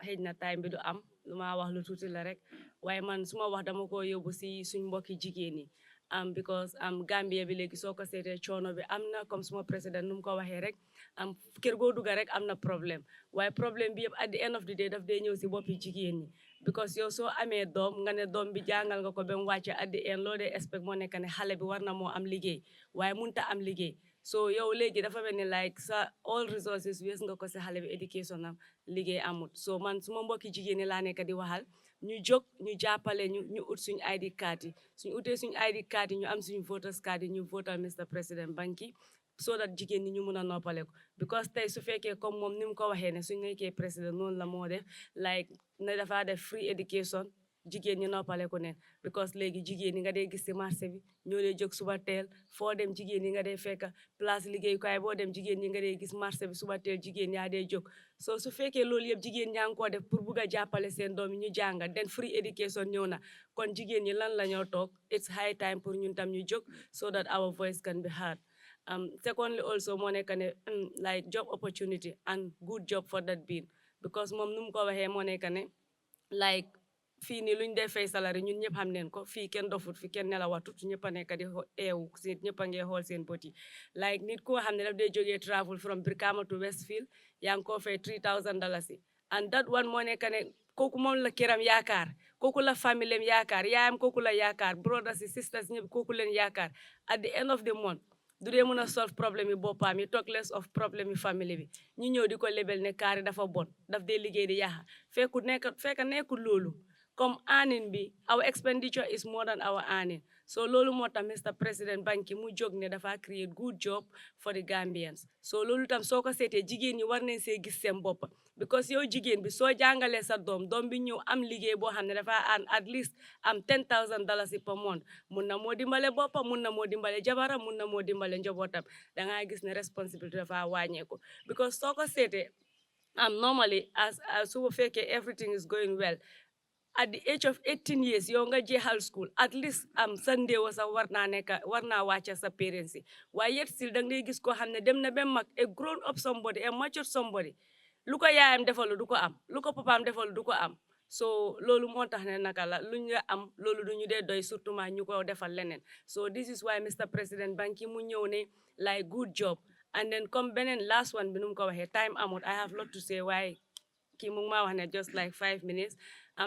I: xëy na time bi du am lu ma wax lu tuuti la rek waaye man su ma wax dama ko yóbbu si suñ mbokki jigéen yi because Gambia bi léegi soo ko seetee coono bi am na comme suma président nu mu ko waxee rek kër goo dugga rek am na problème waaye problème bi yëpp at the end of the day daf dee ñëw si boppi jigéen ñi because yow soo amee doom nga ne doom bi jàngal nga ko ba mu wàcce at the end loo dee expect moo nekk ne xale bi war na moo am liggéey waaye munta am liggéey so yow léegi dafa mel ni like sa all resources wees nga ko si xale bi education am liggéey amut so man suma mbokki jigéen ñi laa nekk di waxal ñu jóg ñu jàppale ñu ut suñu ID card yi suñu utee suñu ID card yi ñu am suñu voters card yi ñu votal Mr President Banki so that jigéen ñi ñu mun a noppale ko because tey su fekkee comme moom ni mu ko waxee ne suñu nekkee président noonu la moo def like ne dafa def free education jigéen ñi noppale ko neen because léegi jigéen ñi nga dee gis ci marché bi ñoo dee jóg suba teel foo dem jigéen ñi nga dee fekk place liggéeyukaay boo dem jigéen ñi nga dee gis marché bi suba teel jigéen yaa dee jóg so su fekkee loolu yëpp jigéen ñaa ngi koo def pour bugg a jàppale seen doom yi ñu jànga den free education ñëw na kon jigéen ñi lan la ñoo toog it's high time pour ñun tam ñu jóg so that our voice can be heard secondly also moo nekk ne like job opportunity and good job for that being because moom nu mu ko waxee moo nekk ne like fii nii luñ dee fay salary ñun ñëpp xam neen ko fii kenn dofut fi kenn nelawatut ñëpp a nekk di eewu si ñëpp a ngee xool seen bët yi like nit koo xam ne daf dee jógee travel from Brikama to Westfield yaa ngi koo fay $3,000 and that one moo nekk ne kooku moom la këram yaakaar kooku la famille am yaakaar yaayam kooku la yaakaar brothers yi sisters ñëpp kooku leen yaakaar at the end of the month du dee mën a solve problème yi boppam yi talk less of problème yi famille bi ñu ñëw di ko lebel ne kaari dafa bon daf dee liggéey di yaxa fekk nekkul loolu comme earning bi our expenditure is more than our earning So lolu mota Mr. President Banki mu jóg ne dafa create good job for the Gambians. So lolu tam soko sété jigéen ñi war nañ sé gis seen bopp because yow jigéen bi soo jàngalee sa doom bi ñëw am liggéey boo xam ne dafa at least am $10,000 per month mun na moo dimbale boppam mun na moo dimbale jabaram mun na moo dimbale njabootam da nga gis ne responsibility dafa wàññeeku because soo ko seetee normally as su fekkee everything is going well at the age of 18 years yow nga jeexal school at least Sunday wa sax war naa wàcce sa parents yi waaye yet still da ngay gis koo xam ne dem na ba mag a grown up somebody a mature somebody lu ko yaayam defalu du ko am lu ko papaam defalu du ko am so loolu moo tax ne naka la lu ñu am loolu du ñu dee doy surtout ma ñu ko defal leneen so this is why Mr. President Banki mu ñëw ne like good job and then comme beneen last one bi nu mu ko waxee time amut I have lot to say waaye kii mu ngi maa wax ne just like 5 minutes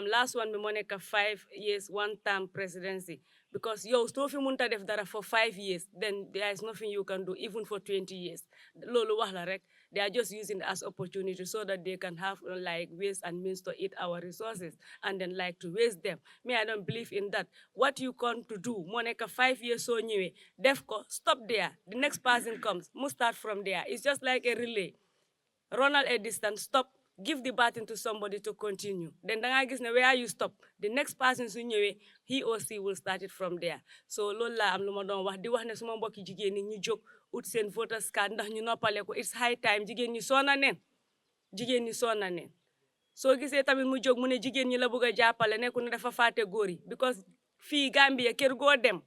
I: last one bi moo nekk 5 years one term presidency because yow soo fi munta def dara for 5 years then there is nothing you can do even for 20 years loolu wax la rek they are just using it as opportunity so that they can have like ways and means to eat our resources and then like to waste them. Me, I don't believe in that. What you come to do, Monica 5 years so new, defco, stop there. The next person comes, must start from there. It's just like a relay. Run at a distance, stop, give the baton to somebody to continue. Then where you stop, the next person he or she will start it from there. So lola am luma don wax di wax ne suma mbokki jigéen ñi ñu jóg ut seen voters card ndax ñu noppale ko it's high time jigéen ñi sonna neen soo gisee tamit mu jóg mu ne jigéen ñi la bëgg a jàppale nekku ne dafa fàtte góor yi because fii Gambia kër goo dem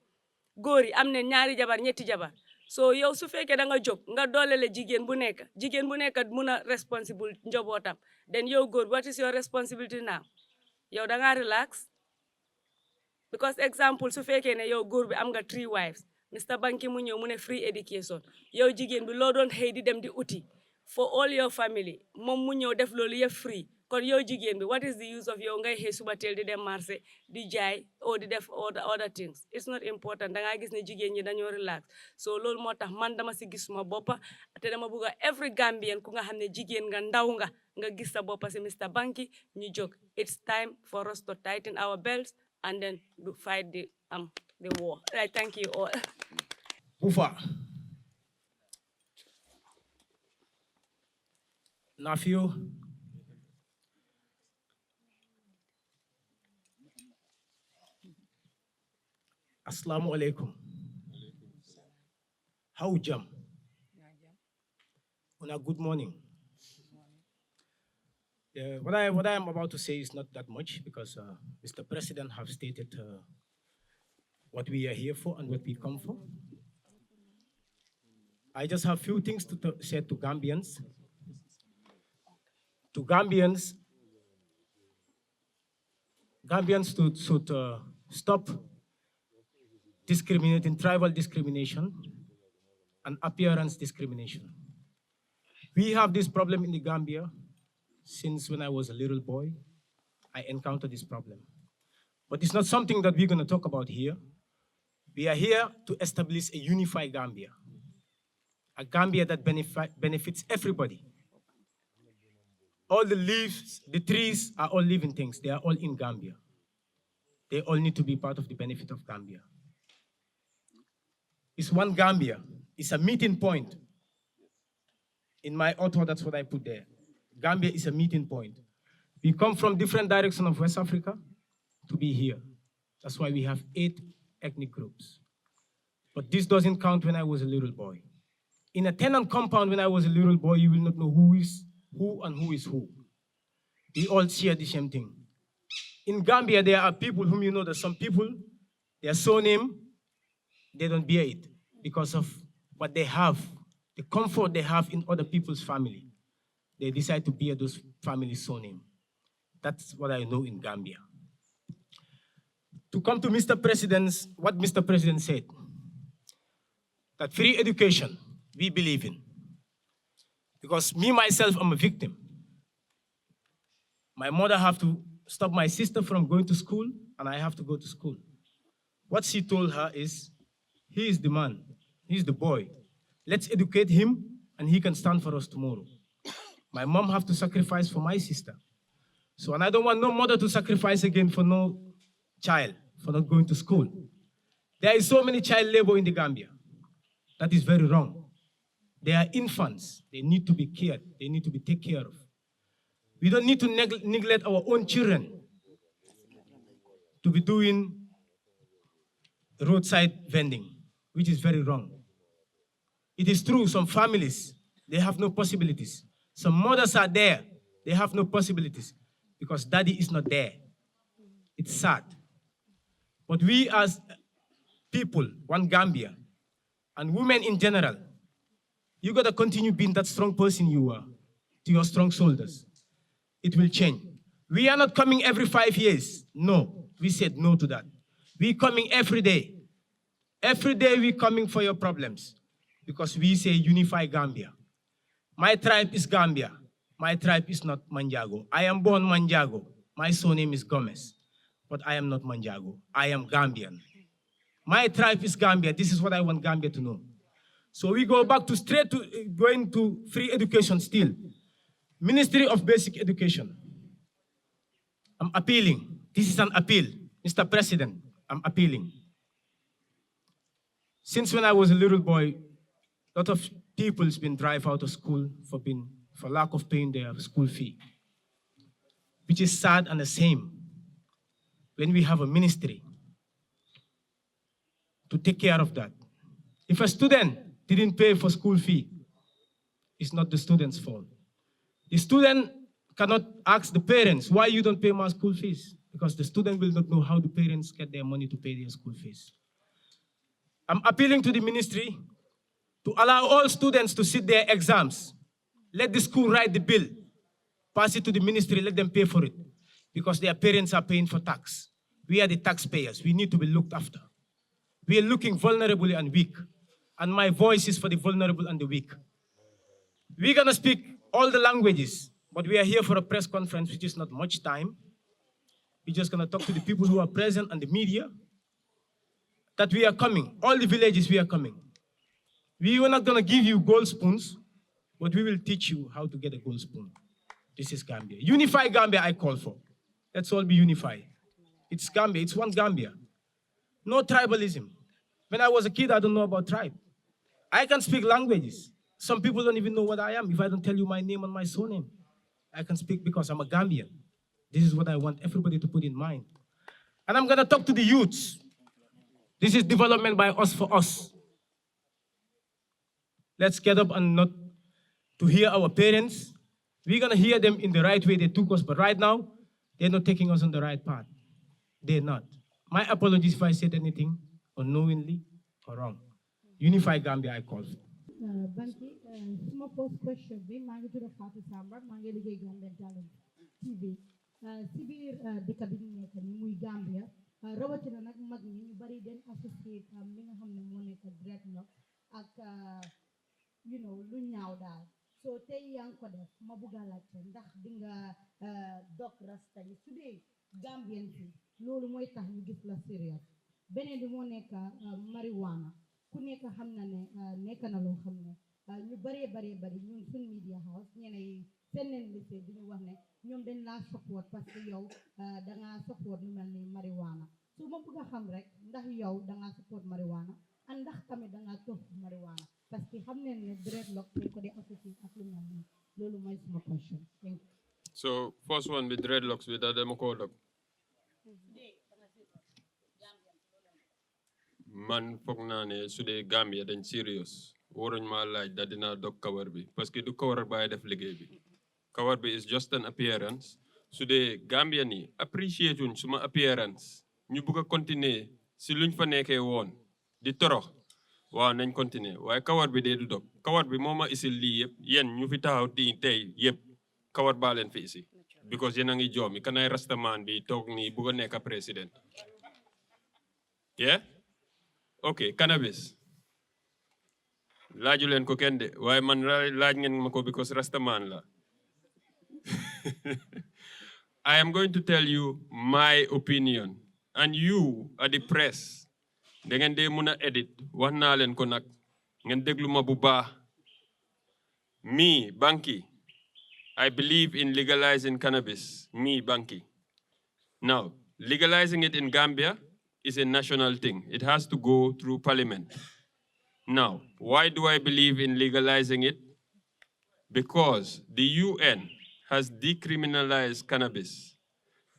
I: góor yi am ne ñaari jabar ñetti jabar so yow su fekkee da nga jóg nga doolele jigéen bu nekk mun a responsible njobootam then yow góor what is your responsibility now yow da nga relax because example su fekkee ne yow góor bi am nga 3 wives Mr. Banki mu ñëw mu ne free education yow jigéen bi loo doon xëy di dem di uti for all your family moom mu ñëw def loolu yëpp free kon yow jigéen bi what is the use of yow ngay xëy suba teel di dem marché di jaay or di def other things it's not important da nga gis ne jigéen ñi dañoo relax so loolu moo tax man dama si gis suma boppa te dama bëgg every Gambian ku nga xam ne jigéen nga ndaw nga gis sa boppa si Mr. Banki ñu jóg it's time for us to tighten our belts and then to fight the war. I thank you all.
J: Ufa. Nephew. Assalamu alaikum. How jam? Good morning. What I am about to say is not that much because Mr. President have stated what we are here for and what we come for. I just have few things to say to Gambians. To Gambians should stop discriminating, tribal discrimination and appearance discrimination. We have this problem in the Gambia since when I was a little boy. I encountered this problem. But it's not something that we're going to talk about here. We are here to establish a unified Gambia, a Gambia that benefits everybody. All the leaves, the trees are all living things. They are all in Gambia. They all need to be part of the benefit of Gambia. It's one Gambia. It's a meeting point. In my author, that's what I put there. Gambia is a meeting point. We come from different directions of West Africa to be here. That's why we have 8 ethnic groups. But this doesn't count when I was a little boy. In a tenant compound when I was a little boy, you will not know who is who and who is who. We all share the same thing. In Gambia, there are people whom you know that some people, their surname, they don't bear it because of what they have, the comfort they have in other people's family. They decide to bear those families' surname. That's what I know in Gambia. To come to Mr. President's, what Mr. President said, that free education, we believe in. Because me, myself, I'm a victim. My mother have to stop my sister from going to school, and I have to go to school. What she told her is, he is the man, he's the boy. Let's educate him, and he can stand for us tomorrow. My mom have to sacrifice for my sister. So, and I don't want no mother to sacrifice again for no child, for not going to school. There is so many child labor in the Gambia. That is very wrong. They are infants. They need to be cared. They need to be taken care of. We don't need to neglect our own children to be doing roadside vending, which is very wrong. It is true, some families, they have no possibilities. Some mothers are there, they have no possibilities because daddy is not there. It's sad. But we as people, one Gambia, and women in general, you gotta continue being that strong person you are to your strong shoulders. It will change. We are not coming every 5 years. No, we said no to that. We coming every day. Every day we coming for your problems because we say unify Gambia. My tribe is Gambia. My tribe is not Manjago. I am born Manjago. My surname is Gomez, but I am not Manjago. I am Gambian. My tribe is Gambia. This is what I want Gambia to know. So we go back to straight to going to free education still. Ministry of Basic Education. I'm appealing. This is an appeal. Mr. President, I'm appealing. Since when I was a little boy, a lot of people's been drive out of school for lack of paying their school fee, which is sad and the same when we have a ministry to take care of that. If a student didn't pay for school fee, it's not the student's fault. The student cannot ask the parents, why you don't pay my school fees? Because the student will not know how the parents get their money to pay their school fees. I'm appealing to the ministry to allow all students to sit their exams. Let the school write the bill, pass it to the ministry, let them pay for it. Because their parents are paying for tax. We are the taxpayers. We need to be looked after. We are looking vulnerable and weak. And my voice is for the vulnerable and the weak. We're gonna speak all the languages, but we are here for a press conference, which is not much time. We're just gonna talk to the people who are present and the media, that we are coming. All the villages, we are coming. We are not gonna give you gold spoons, but we will teach you how to get a gold spoon. This is Gambia. Unify Gambia, I call for. Let's all be unified. It's Gambia, it's one Gambia. No tribalism. When I was a kid, I don't know about tribe. I can speak languages. Some people don't even know what I am if I don't tell you my name and my surname. I can speak because I'm a Gambian. This is what I want everybody to put in mind. And I'm gonna talk to the youths. This is development by us for us. Let's get up and not to hear our parents. We're gonna hear them in the right way they took us, but right now, they're not taking us on the right path. They're not. My apologies if I said anything unknowingly or wrong. Unify Gambia, I call for.
K: Banki, my first question be maa ngi tudd Fatou Samba maa ngi liggéey Gambian Talent TV si biir dëkk bi ñu nekk ni muy Gambia rawatina nag mag ñi ñu bari den associate li nga xam ne moo nekk dreadlock ak lu ñaaw daal so tey yaa ngi ko def ma bugg a laajte ndax di nga dog rasta yi su dee Gambian fi loolu mooy tax ñu gis la serious beneen bi moo nekk marijuana ku nekk xam na ne nekk na loo xam ne ñu bari ñun suñ media house ñeneen seen leen lycée bi ñu wax ne ñoom dañ laa support parce que yow dangaa support lu mel ni marijuana su ma bëgg a xam rek ndax yow dangaa support marijuana ak ndax tamit dangaa tox marijuana parce que xam nañ ne dreadlock dañ ko di associé ak lu mel ni loolu mooy suma question. Thank you.
F: So first one with dreadlocks with dama ko dog man foog naa ne su dee Gambia dañ serious waruñ ma laaj da dinaa dog kawar bi parce que du kawar bàyyi def liggéey bi kawar bi is just an appearance su dee Gambia ni appreciate wuñ suma appearance ñu bëgg a continuer si luñ fa nekkee woon di torox waaw nañ continuer waaye kawar bi dee du dog kawar bi moo ma isil lii yëpp yéen ñu fi taxaw tey yëpp kawar baa leen fi isi because yéen a ngi joomi kanay rastaman bi toog nii bëgg a nekk président yeah okay cannabis laaju leen ko kenn de waaye man laaj ngeen ma ko because rastaman la I am going to tell you my opinion and you are the press da ngeen dee mun a edit wax naa leen ko nag ngeen déglu ma bu baax me Banki I believe in legalizing cannabis me Banki now legalizing it in Gambia is a national thing. It has to go through parliament. Now, why do I believe in legalizing it? Because the UN has decriminalized cannabis,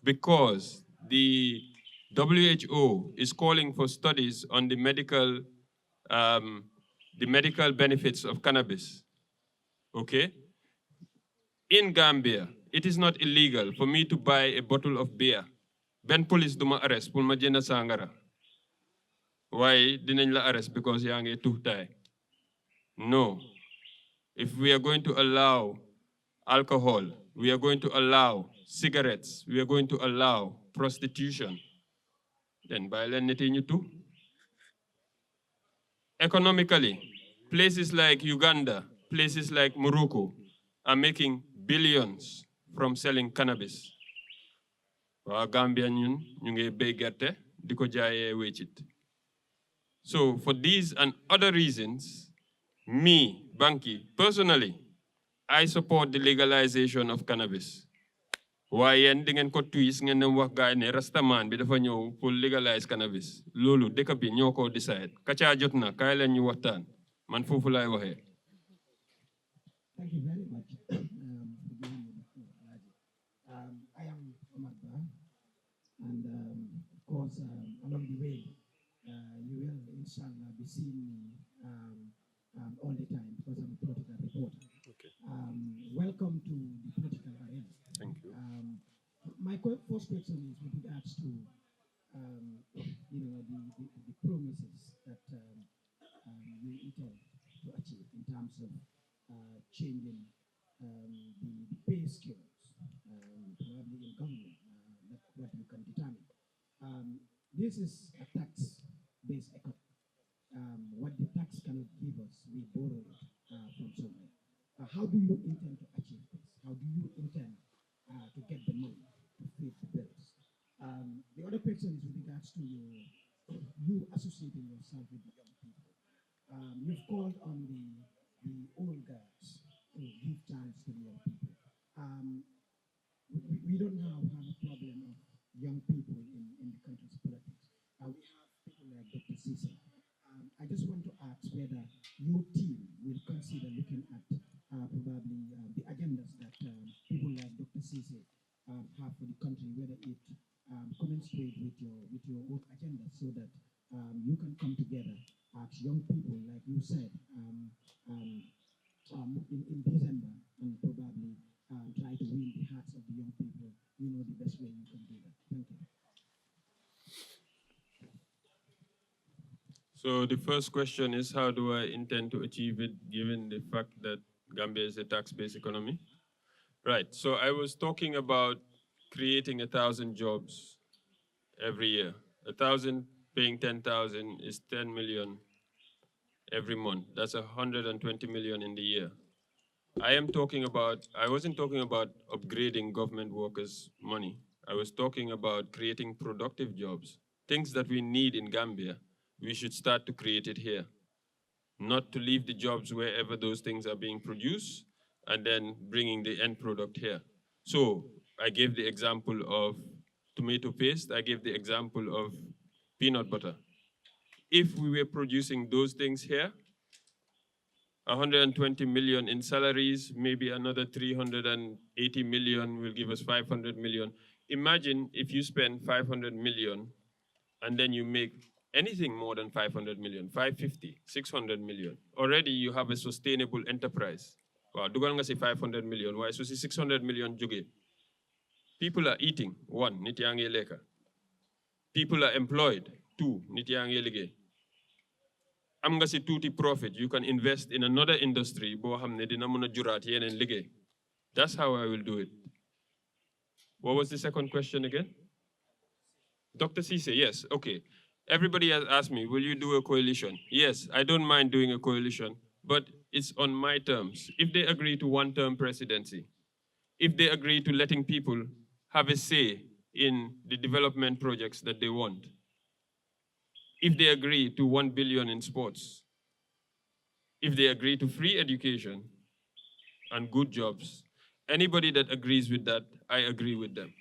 F: because the WHO is calling for studies on the medical benefits of cannabis, okay? In Gambia, it is not illegal for me to buy a bottle of beer. Ben police duma arrest pour ma jënd sangara. Why didn't la arrest because yang e tuhtai? No. If we are going to allow alcohol, we are going to allow cigarettes, we are going to allow prostitution, then violent too. Economically, places like Uganda, places like Morocco are making billions from selling cannabis. Wa Gambia ñun ñu ngi bay gerte diko jaayé wécit. So for these and other reasons, me, Banky, personally, I support the legalization of cannabis. Why yéen di ngeen ko twist ngeen dem wax gaay ne rastaman bi dafa ñëw pour legalize cannabis. Lolu dëkk bi ñoo ko decide. Kacha jot na kaay leen ñu waxtaan. Man foofu laay waxee.
L: Thank you very much for giving me the floor, Ahadzie. I am Omar Ba, and of course, along the way, you will, inshallah, be seeing me all the time because I'm a political reporter.
F: Okay.
L: Welcome to the political arena.
F: Thank you.
L: My first question is with regards to, the promises that you intend to achieve in terms of changing the pay scales, probably in government, that's what you can determine. This is a tax-based economy. What the tax cannot give us, we borrow it from somewhere. How do you intend to achieve this? How do you intend to get the money to pay the bills? The other question is with regards to you associating yourself with the young people. You've called on the old guys to give chance to the young people. We don't now have a problem of young people in the country's politics. We have people like Dr. Cisse. I just want to ask whether your team will consider looking at probably the agendas that people like Dr. Cisse have for the country, whether it commensurate with your own agenda, so that you can come together as young people, like you said, in December, and probably try to win the hearts of the young people. You know the best way you can do that. Thank you.
F: So the first question is, how do I intend to achieve it, given the fact that Gambia is a tax-based economy? Right, so I was talking about creating 1,000 jobs every year. 1,000 paying 10,000 is 10 million every month. That's 120 million in the year. I wasn't talking about upgrading government workers' money. I was talking about creating productive jobs. Things that we need in Gambia, we should start to create it here. Not to leave the jobs wherever those things are being produced and then bringing the end product here. So I gave the example of tomato paste. I gave the example of peanut butter. If we were producing those things here, 120 million in salaries, maybe another 380 million will give us 500 million. Imagine if you spend 500 million and then you make anything more than 500 million, 550, 600 million. Already you have a sustainable enterprise. Wow, dugal nga si 500 million, why so si 600 million juge? People are eating, 1, nit yangi leka. People are employed, 2, nit yangi ligay. Am nga si tuti profit, you can invest in another industry, bo hamne dina muna jurat yenen ligay. That's how I will do it. What was the second question again? Dr. Cisse, yes, okay. Everybody has asked me, will you do a coalition? Yes, I don't mind doing a coalition, but it's on my terms. If they agree to one-term presidency, if they agree to letting people have a say in the development projects that they want, if they agree to 1 billion in sports, if they agree to free education and good jobs, anybody that agrees with that, I agree with them.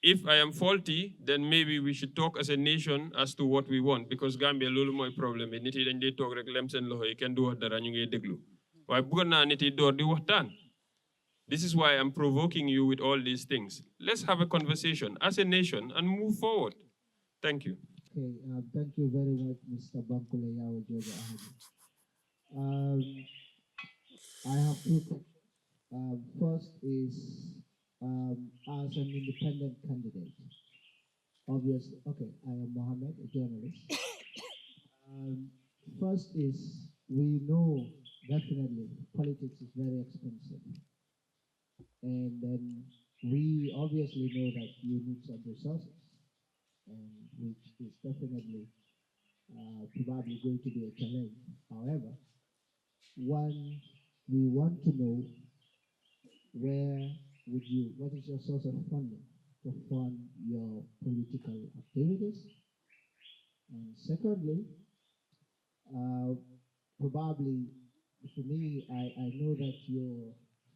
F: If I am faulty, then maybe we should talk as a nation as to what we want, because Gambia lolu moy problem nit yi dañ lay tok rek lem sen loxo yi ken du wax dara ñu ngi déglu waaye bëgg naa nit yi door di waxtaan. This is why I'm provoking you with all these things. Let's have a conversation as a nation and move forward. Thank you.
L: Okay, thank you very much, Mr. Bankole Yawo Jojo Ahadzie. I have two questions. First is, as an independent candidate, obviously, okay, I am Mohammed, a journalist. First is, we know definitely politics is very expensive. And then we obviously know that you need some resources, and which is definitely probably going to be a challenge. However, one, we want to know what is your source of funding to fund your political activities? And secondly, probably for me, I know that you're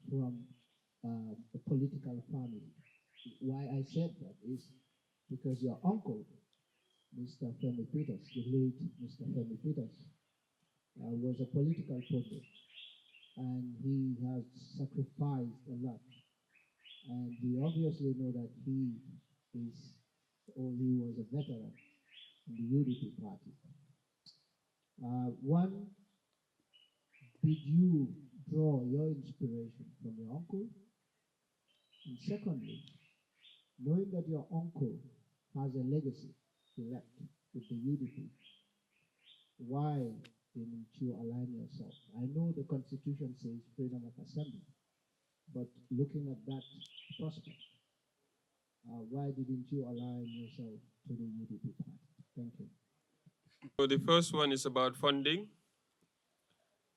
L: from a political family. Why I said that is because your uncle, Mr. Femi Peters, the late Mr. Femi Peters, was a political pundit, and he has sacrificed a lot. And we obviously know that he was a veteran in the UDP party. One, did you draw your inspiration from your uncle? And secondly, knowing that your uncle has a legacy to left with the UDP, why didn't you align yourself? I know the Constitution says freedom of assembly, but looking at that prospect, why didn't you align yourself to the UDP party? Thank you.
F: So the first one is about funding.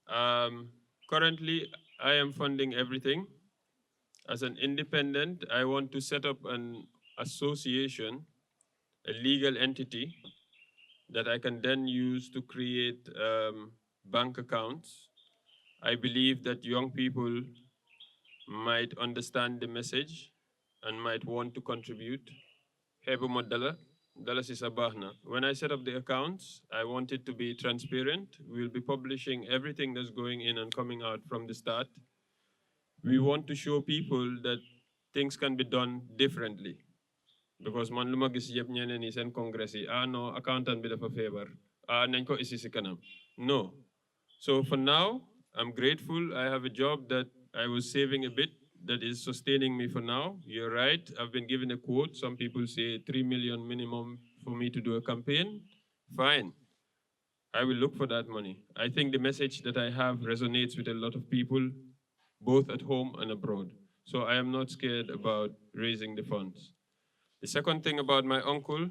F: Currently, I am funding everything. As an independent, I want to set up an association, a legal entity that I can then use to create bank accounts. I believe that young people might understand the message and might want to contribute. When I set up the accounts, I want it to be transparent. We'll be publishing everything that's going in and coming out from the start. We want to show people that things can be done differently. Because man luma gis yeb ñeneen ni sen congress yi no accountant bi dafa febar nañ ko isi ci kanam. No. So for now, I'm grateful. I have a job that I was saving a bit that is sustaining me for now. You're right. I've been given a quote. Some people say 3 million minimum for me to do a campaign. Fine. I will look for that money. I think the message that I have resonates with a lot of people, both at home and abroad. So I am not scared about raising the funds. The second thing about my uncle,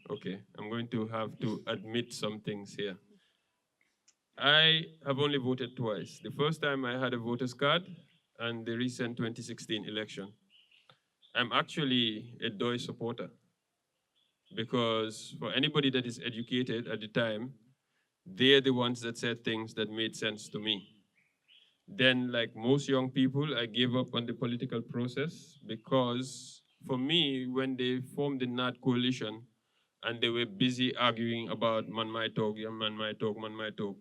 F: okay, I'm going to have to admit some things here. I have only voted twice. The first time I had a voter's card and the recent 2016 election. I'm actually a Doi supporter because for anybody that is educated at the time, they're the ones that said things that made sense to me. Then, like most young people, I gave up on the political process because for me, when they formed the NAT coalition and they were busy arguing about man my talk, man my talk, man my talk,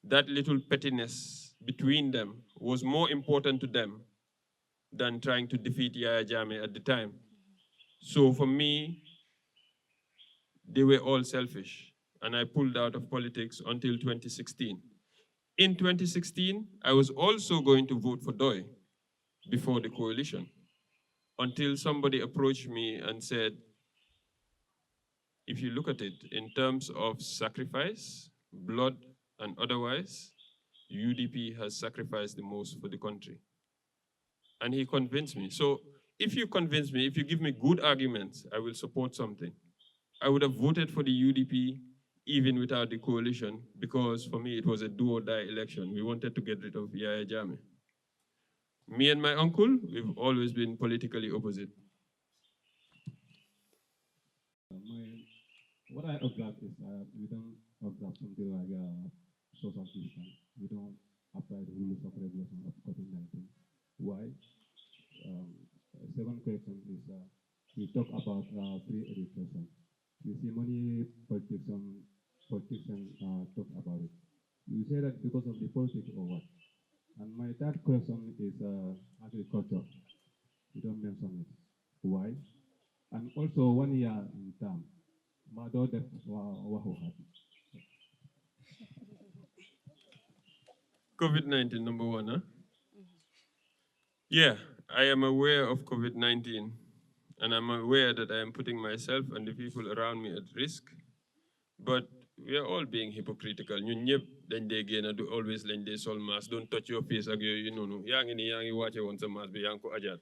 F: that little pettiness between them was more important to them than trying to defeat Yaya Jammeh at the time. So for me, they were all selfish, and I pulled out of politics until 2016. In 2016, I was also going to vote for Doi before the coalition, until somebody approached me and said, if you look at it in terms of sacrifice, blood and otherwise, UDP has sacrificed the most for the country. And he convinced me. So if you convince me, if you give me good arguments, I will support something. I would have voted for the UDP even without the coalition, because for me it was a do or die election. We wanted to get rid of Yaya Jammeh. Me and my uncle, we've always been politically opposite.
M: What I observe is we don't observe something like social distance. We don't apply the rules of regulation of COVID-19. Why? Second question is we talk about free education. We see many politicians talk about it. You say that because of the politics or what? And my third question is agriculture. You don't mention it. Why? And also 1 year in term. Mado def wahu hati.
F: COVID-19, number one, huh? Yeah, I am aware of COVID-19, and I'm aware that I am putting myself and the people around me at risk. But we are all being hypocritical. Ñun ñëpp dañ dee génn du always lañ dee sol mask. Don't touch your face ak yooyu noonu. Yaa ngi ni yaa ngi wàcce woon sa mask bi yaa ngi ko ajaat.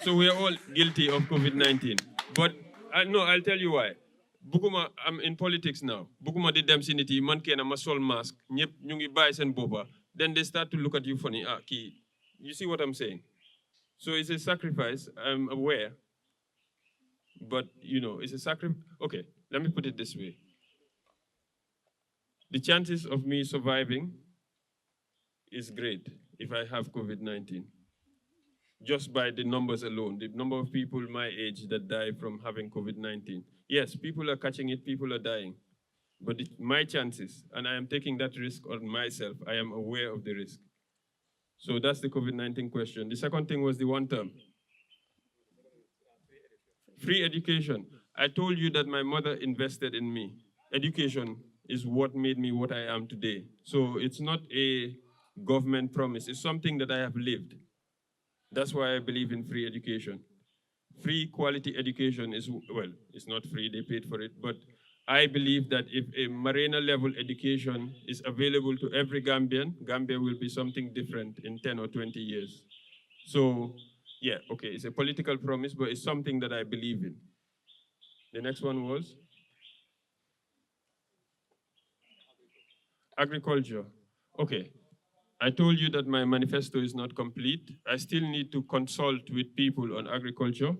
F: So we are all guilty of COVID-19. But I'll tell you why. Buguma, I'm in politics now. Buguma di dem si nit yi man kenn ma sol mask. Ñëpp ñu ngi bàyyi seen boppa. Then they start to look at you funny. You see what I'm saying? So it's a sacrifice. I'm aware. But, it's a sacrifice. Okay, let me put it this way. The chances of me surviving is great if I have COVID-19. Just by the numbers alone, the number of people my age that die from having COVID-19. Yes, people are catching it, people are dying. But my chances, and I am taking that risk on myself, I am aware of the risk. So that's the COVID-19 question. The second thing was the one term. Free education. I told you that my mother invested in me. Education is what made me what I am today. So it's not a government promise. It's something that I have lived. That's why I believe in free education. Free quality education is, well, it's not free, they paid for it, but I believe that if a marina level education is available to every Gambian, Gambia will be something different in 10 or 20 years. So, yeah, okay, it's a political promise, but it's something that I believe in. The next one was? Agriculture. Okay. I told you that my manifesto is not complete. I still need to consult with people on agriculture.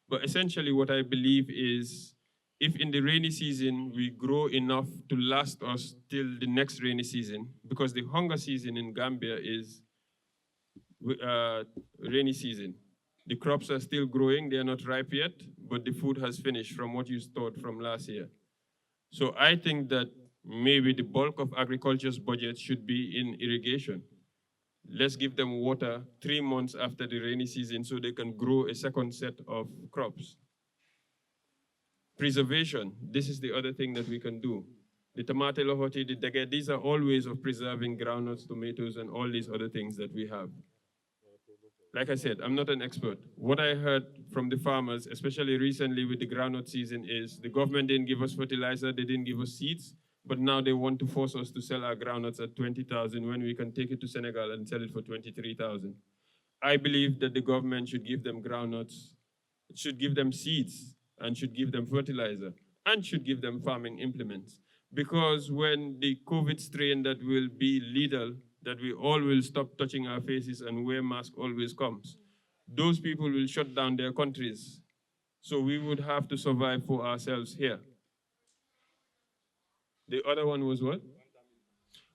F: But essentially what I believe is if in the rainy season we grow enough to last us till the next rainy season, because the hunger season in Gambia is rainy season. The crops are still growing, they are not ripe yet, but the food has finished from what you stored from last year. So I think that maybe the bulk of agriculture's budget should be in irrigation. Let's give them water 3 months after the rainy season so they can grow a second set of crops. Preservation, this is the other thing that we can do. The tomate lohoti, the dege, these are all ways of preserving groundnuts, tomatoes, and all these other things that we have. Like I said, I'm not an expert. What I heard from the farmers, especially recently with the groundnut season, is the government didn't give us fertilizer, they didn't give us seeds, but now they want to force us to sell our groundnuts at 20,000 when we can take it to Senegal and sell it for 23,000. I believe that the government should give them groundnuts, should give them seeds, and should give them fertilizer, and should give them farming implements. Because when the COVID strain that will be lethal, that we all will stop touching our faces and wear masks always comes, those people will shut down their countries. So we would have to survive for ourselves here. The other one was what?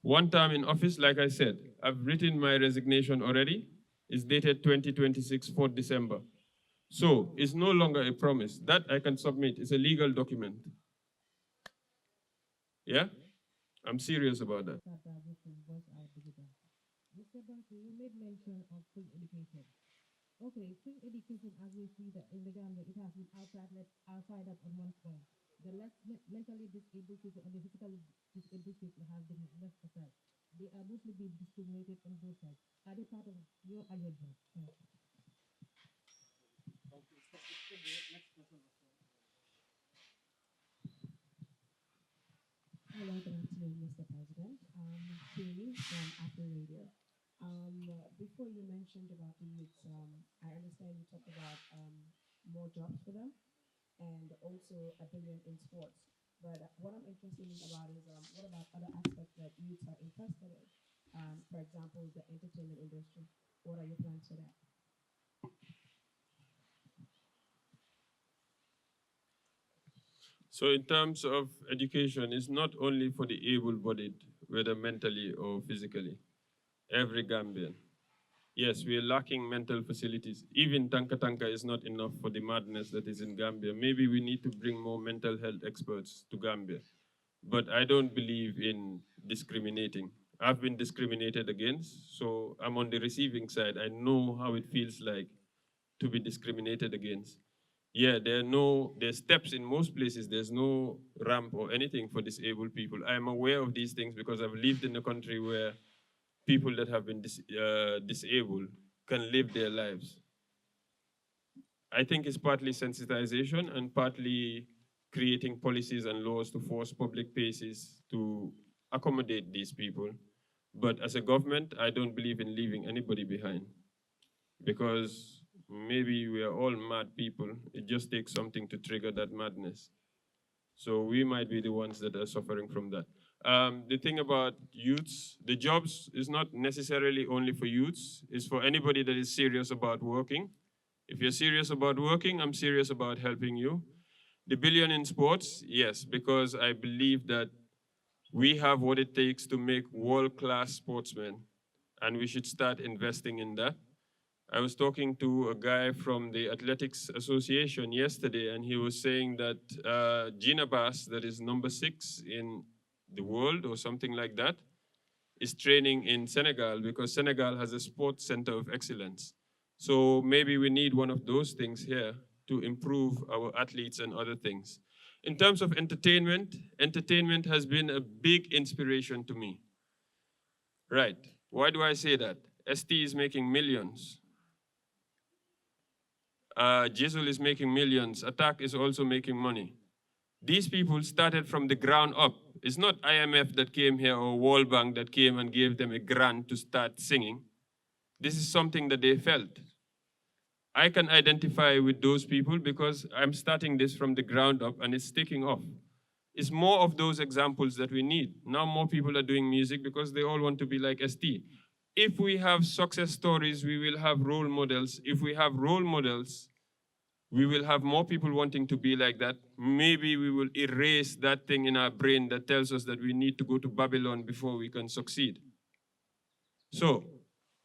F: 1 term in office, like I said, I've written my resignation already. It's dated 2026, 4th December. So it's no longer a promise. That I can submit. It's a legal document. Yeah? I'm serious about that.
K: Mr. Bankole, you made mention of free education. Okay, free education, as we see that in the Gambia, it has been outside up on one point. The less mentally disabled people and the physically disabled people have been left aside. They are mostly being discriminated on both sides. Are they part of your agenda?
N: Hello, good afternoon, Mr. President. Queenie from Apple Radio. Before you mentioned about the youths, I understand you talked about more jobs for them and also $1 billion in sports. But what I'm interested about is what about other aspects that youths are interested in? For example, the entertainment industry. What are your plans for that?
F: So in terms of education, it's not only for the able-bodied, whether mentally or physically. Every Gambian. yes, we are lacking mental facilities. Even Tanka Tanka is not enough for the madness that is in Gambia. Maybe we need to bring more mental health experts to Gambia. But I don't believe in discriminating. I've been discriminated against, so I'm on the receiving side. I know how it feels like to be discriminated against. Yeah, there's steps in most places. There's no ramp or anything for disabled people. I'm aware of these things because I've lived in a country where people that have been disabled can live their lives. I think it's partly sensitization and partly creating policies and laws to force public places to accommodate these people. But as a government, I don't believe in leaving anybody behind because maybe we are all mad people. It just takes something to trigger that madness. So we might be the ones that are suffering from that. The thing about youths, the jobs is not necessarily only for youths. It's for anybody that is serious about working. If you're serious about working, I'm serious about helping you. The billion in sports, yes, because I believe that we have what it takes to make world-class sportsmen, and we should start investing in that. I was talking to a guy from the Athletics Association yesterday, and he was saying that Gina Bass, that is number 6 in the world or something like that, is training in Senegal because Senegal has a sports center of excellence. So maybe we need one of those things here to improve our athletes and other things. In terms of entertainment, entertainment has been a big inspiration to me. Right, why do I say that? ST is making millions. Jizzle is making millions. Attack is also making money. These people started from the ground up. It's not IMF that came here or World Bank that came and gave them a grant to start singing. This is something that they felt. I can identify with those people because I'm starting this from the ground up and it's taking off. It's more of those examples that we need. Now more people are doing music because they all want to be like ST. If we have success stories, we will have role models. If we have role models, we will have more people wanting to be like that. Maybe we will erase that thing in our brain that tells us that we need to go to Babylon before we can succeed. So,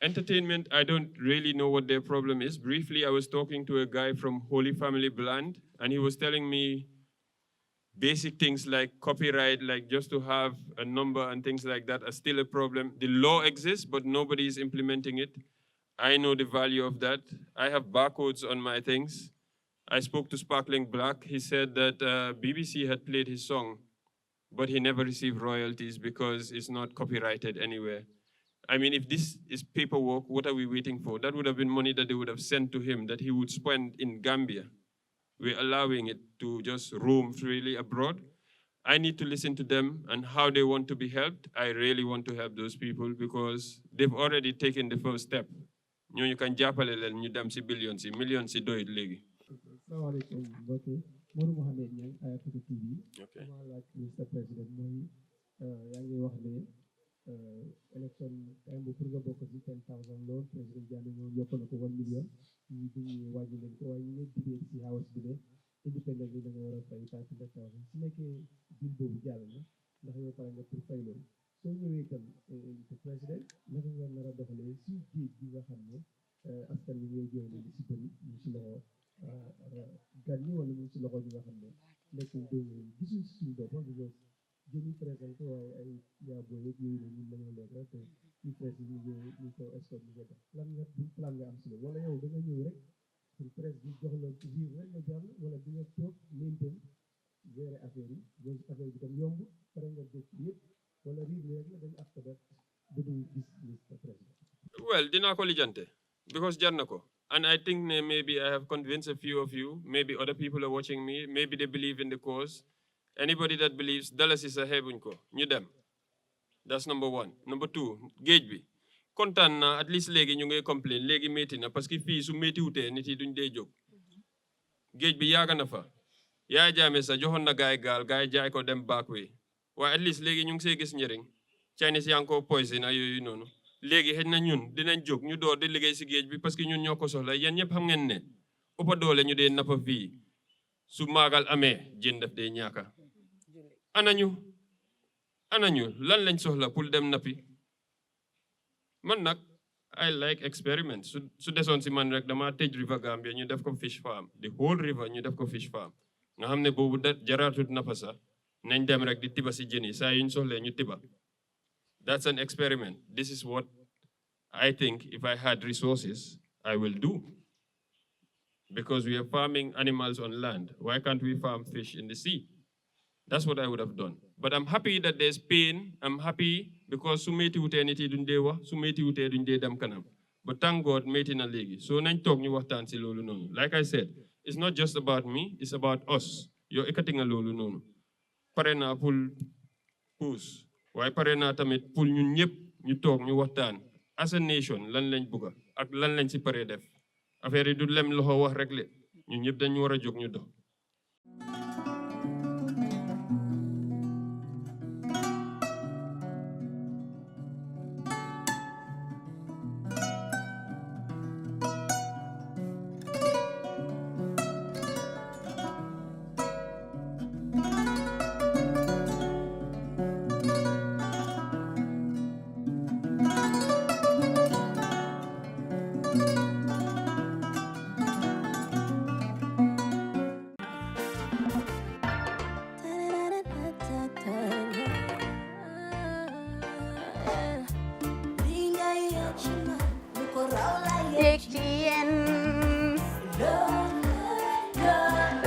F: entertainment, I don't really know what their problem is. Briefly, I was talking to a guy from Holy Family Bland, and he was telling me basic things like copyright, like just to have a number and things like that are still a problem. The law exists, but nobody is implementing it. I know the value of that. I have barcodes on my things. I spoke to Sparkling Black. He said that BBC had played his song, but he never received royalties because it's not copyrighted anywhere. I mean, if this is paperwork, what are we waiting for? That would have been money that they would have sent to him that he would spend in Gambia. We're allowing it to just roam freely abroad. I need to listen to them and how they want to be helped. I really want to help those people because they've already taken the first step. You can jàppale leen ñu dem ci billions ci millions ci doyut léegi.
L: Assalamualaikum, okay. Mourou Mohamed Niang, Fatou TV.
F: Okay.
L: Like Mr. President, mooy yaa ngi wax ne election time bu pour nga bokk ci 10,000 lool président Jammeh ñoo yokk na ko 1 million ñu ngi wàññi leen ko waaye ñu ngi dibee ci house bi ne independent bi da nga war a fay 500,000 su nekkee bill boobu jàll na ndax yow pare nga pour fay loolu soo ñëwee itam ci président naka nga nar a doxalee ci géej bi nga xam ne askan wi ñooy jooy leen ci bëri ñu ci loxo gan ñi wala ñu ci loxo ñi nga xam ne nekkul doomu gisuñ ci suñu bopp because jëni présenté waaye ay yaa booy yëpp yooyu ñun dañoo lekk rek te ñu presse yi ñu ko escort ñu ko def lan nga plan nga am si loolu wala yow da nga ñëw rek pour presse bi jox la riir rek nga jàll wala di nga toog maintain gérer affaire yi donc affaire bi tam yomb pare nga def yëpp wala riir rek la dañ after that ba du gis liste président.
F: Well, dinaa ko lijjante because jar na ko. And I think maybe I have convinced a few of you, maybe other people are watching me, maybe they believe in the cause. Anybody that believes dalasi sa hebuñ ko ñu dem. That's number 1. Number 2, géej bi kontaan na at least léegi ñu ngi complain léegi métti na parce que fii su métti wutee nit yi duñ dee jóg. Géej bi yaaga na fa Yaya Jammeh sa joxoon na gaay gaal gaay jaay ko dem back way waaye at least léegi ñu ngi see gis njëriñ Chinese yaa ngi ko poison ak yooyu noonu léegi xëy na ñun dinañ jóg ñu door di liggéey si géej bi parce que ñun ñoo ko soxla yéen ñëpp xam ngeen ne ëppa doole ñu dee nappa fii su maagal amee jën daf dee ñaaka anañu lan lañ soxla pour dem nappi man nag I like experiments. So there's one man rek dama tej river Gambia ñu def ko fish farm. The whole river ñu def ko fish farm. Nga xamne bobu jaratut napasa nañ dem rek di tiba ci jeni sa yuñ soxle ñu tiba. That's an experiment. This is what I think if I had resources I will do. Because we are farming animals on land. Why can't we farm fish in the sea? That's what I would have done. But I'm happy that there's pain. I'm happy because sumeti wute niti dunde wa, sumeti wute dunde dam kanam. But thank God, meti na legi. So nañ tok ñu waxtaan ci lolu nonu. Like I said, it's not just about me, it's about us. Yo ekati nga lolu nonu. Pare na pour pousse. Waaye pare na tamit pour ñun ñëpp ñu tok ñu waxtaan. As a nation, lan lañ bëgga ak lan lañ ci pare def. Affaire yi du lem loxo wax rek le ñun ñëpp dañu wara jóg ñu dox.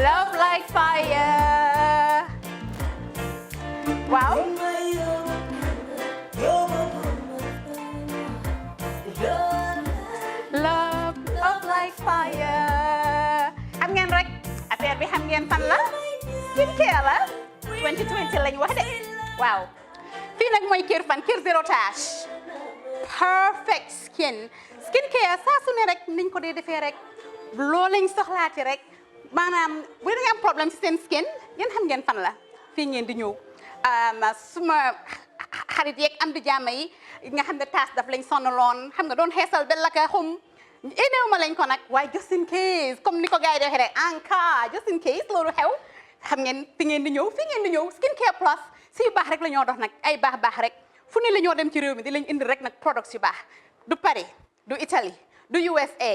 O: Love like fire. Wow. Love like fire. Xam ngeen rek affaire bi xam ngeen fan la? Skincare la. 2020 lañ wax de. Wow. Fii nag mooy Kerr fan Kerr zero tache. Perfect skin. Skincare saa su ne rek niñ ko dee defee rek loo lañ soxlaati rek maanaam bu dee am problème ci seen skin yéen xam ngeen fan la fii ngeen di ñëw suma xarit yeeg am di jàmm yi nga xam ne taas daf lañ sonaloon xam nga doon xeesal ba laka xum éneew ma lañ ko nag waaye just in case comme ni ko gars yi di waxee rek en cas just in case loolu xew xam ngeen fi ngeen di ñëw Skincare Plus si yu baax rek la ñoo dox nag ay baax rek fu ne la ñoo dem ci réew mi di lañ indi rek nag products yu baax du Paris du Italie du USA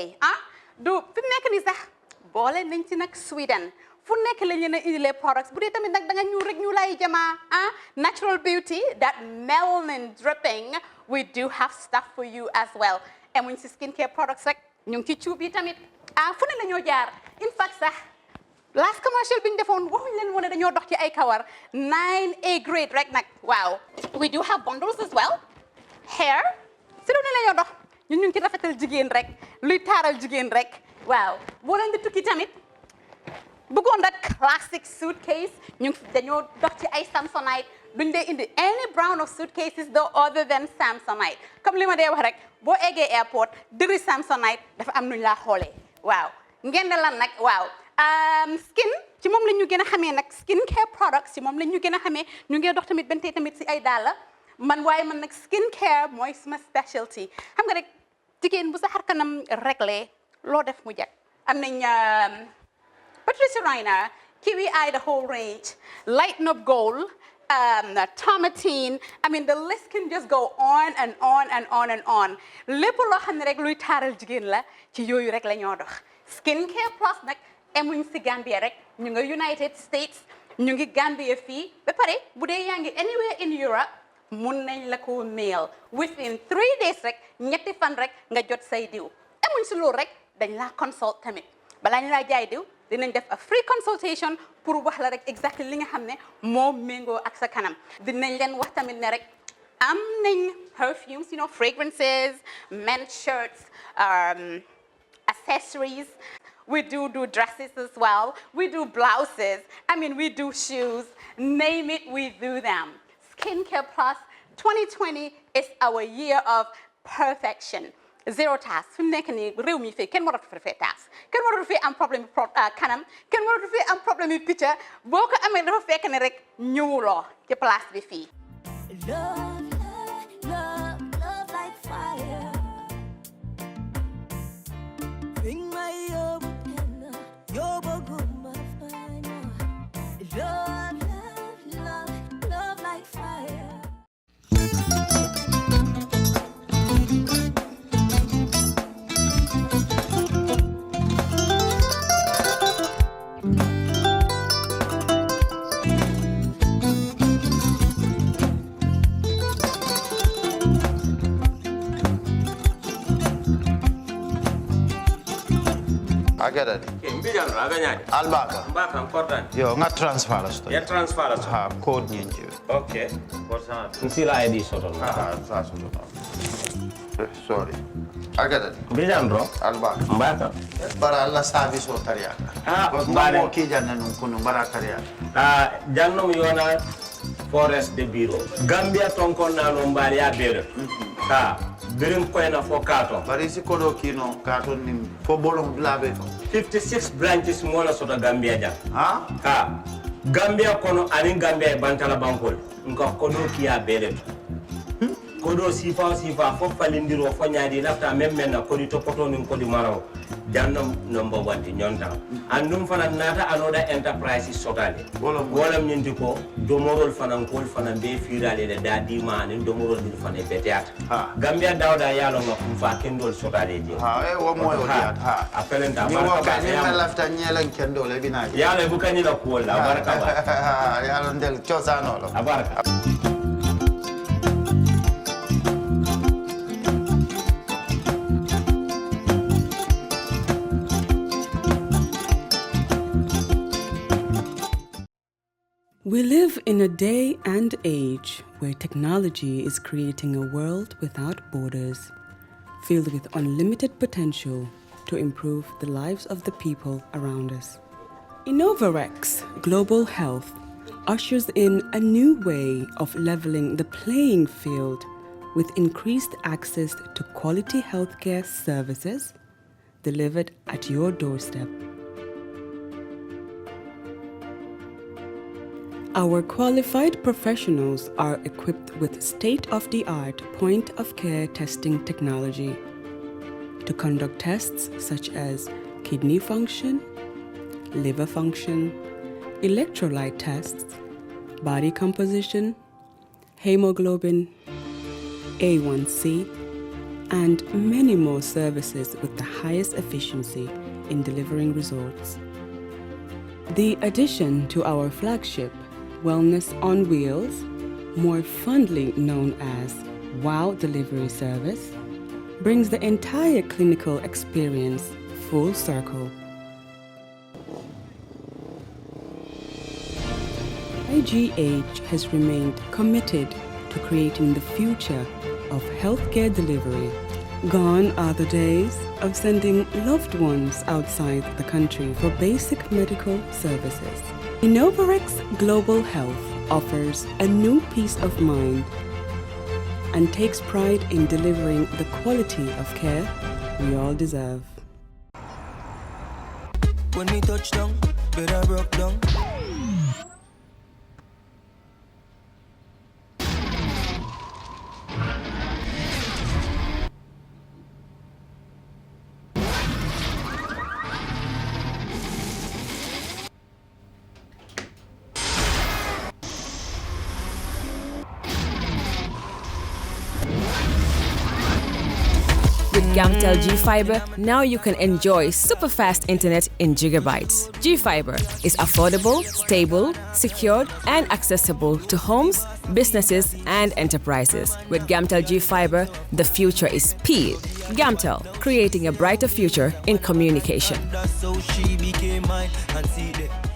O: du fi mu nekk nii sax boole nañ ci nag Sweden fu nekk lañ leen a indilee products bu dee tamit nag da nga ñuul rek ñu lay jamaa natural beauty that melanin dripping we do have stuff for you as well emuñ si skincare products rek ñu ngi ci cuub yi tamit fu ne la ñoo jaar in fact sax last commercial bi ñu defoon waxuñ leen woon ne dañoo dox ci ay kawar 9A grade rek nag waaw we do have bundles as well hair si lu ne la ñoo dox ñun ñu ngi ci rafetal jigéen rek luy taaral jigéen rek waaw boo leen di tukki tamit bëggoon rek classic suitcase ñu dañoo dox ci ay Samsonite duñ dee indi any brand of suitcases though other than Samsonite comme li ma dee wax rek boo eggee airport dëri Samsonite dafa am nuñ laa xoolee waaw ngeen ne lan nag waaw skin ci moom la ñu gën a xamee nag skincare products ci moom la ñu gën a xamee ñu ngi dox tamit bentey tamit si ay dàlla man waaye man nag skincare mooy suma specialty xam nga rek jigéen bu sa xar kanam réglé loo def mu jag am nañ Patricia Reiner Kiwi Eye the whole range Lighten Up Gold Tomatine I mean the list can just go on and on and on and on lépp loo xam ne rek luy taaral jigéen la ci yooyu rek la ñoo dox Skincare Plus nag emuñ si Gambia rek ñu ngi United States ñu ngi Gambia fii ba pare bu dee yaa ngi anywhere in Europe mun nañ la ko mail within 3 days rek ñetti fan rek nga jot say diw emuñ si loolu rek dañ laa consult tamit balaa ñu laa jaay diw dinañ def a free consultation pour wax la rek exactly li nga xam ne moo méngoo ak sa kanam dinañ leen wax tamit ne rek am nañ perfumes fragrances men's shirts accessories we do dresses as well we do blouses I mean we do shoes name it we do them Skincare Plus 2020 is our year of perfection zero task fi mu nekk nii réew mi fii kenn waratu fi defee task kenn waratu fi am problème kanam kenn waratu fi am problème yu picca boo ko amee dafa fekk ne rek ñëwuloo ci place bi fii
C: Love like fire. Bring my yoboguma fire. Love like fire.
P: Agada.
C: Mbijan aganyadi.
P: Albaka.
C: Mbaka important.
P: Yo, nga transfer la sto.
C: Ya transfer la sto.
P: Ha, code nyinji.
C: Okay. What's up? Nsila ID soto.
P: Sa soto. Sorry. Agada.
C: Mbijan bro.
P: Albaka.
C: Mbaka.
P: Bara alla service o tariaka.
C: Mbale.
P: Mo ki janna nun kunu bara tariaka.
C: Jannom yona forest de bureau. Gambia tonkon na no mbali ya bere. Birim koyna fo kato.
P: Bari si kodo kino kato ni fo bolong blabe.
C: 56 branches mola soto Gambia jam.
P: Ha?
C: Gambia kono ani Gambia bantala Bankole. Nka kodo kiya bere. Kodo sifa fo falindiro fo nyaadi lafta memmen na kodi topoto nin kodi maraw. Jannom number 1 di nyonta. Andum fana nata anoda enterprise sotale. Wolam nyindi ko domorol fana kol fana be firale de dadi man domorol dir fana beteat. Gambia dawda yalo nga fa kendol sotale je.
P: Wo moyo diat ha.
C: Apelenta
P: baraka. Ni wo kany lafta nyelen kendol e bina.
C: Yalo bukani la ko la baraka ba.
P: Yalo ndel chosano lo.
C: Baraka.
Q: We live in a day and age where technology is creating a world without borders, filled with unlimited potential to improve the lives of the people around us. Innovarex Global Health ushers in a new way of leveling the playing field with increased access to quality healthcare services delivered at your doorstep. Our qualified professionals are equipped with state-of-the-art point-of-care testing technology to conduct tests such as kidney function, liver function, electrolyte tests, body composition, hemoglobin, A1C, and many more services with the highest efficiency in delivering results. The addition to our flagship Wellness on Wheels, more fondly known as WOW Delivery Service, brings the entire clinical experience full circle. IGH has remained committed to creating the future of healthcare delivery. Gone are the days of sending loved ones outside the country for basic medical services. Innovarex Global Health offers a new peace of mind and takes pride in delivering the quality of care we all deserve.
C: When we touch down, better broke down.
D: With Gamtel G Fiber, now you can enjoy super fast internet in gigabytes. G Fiber is affordable, stable, secured, and accessible to homes, businesses, and enterprises. With Gamtel G Fiber, the future is speed. Gamtel, creating a brighter future in communication.
C: That's how she became mine and see that.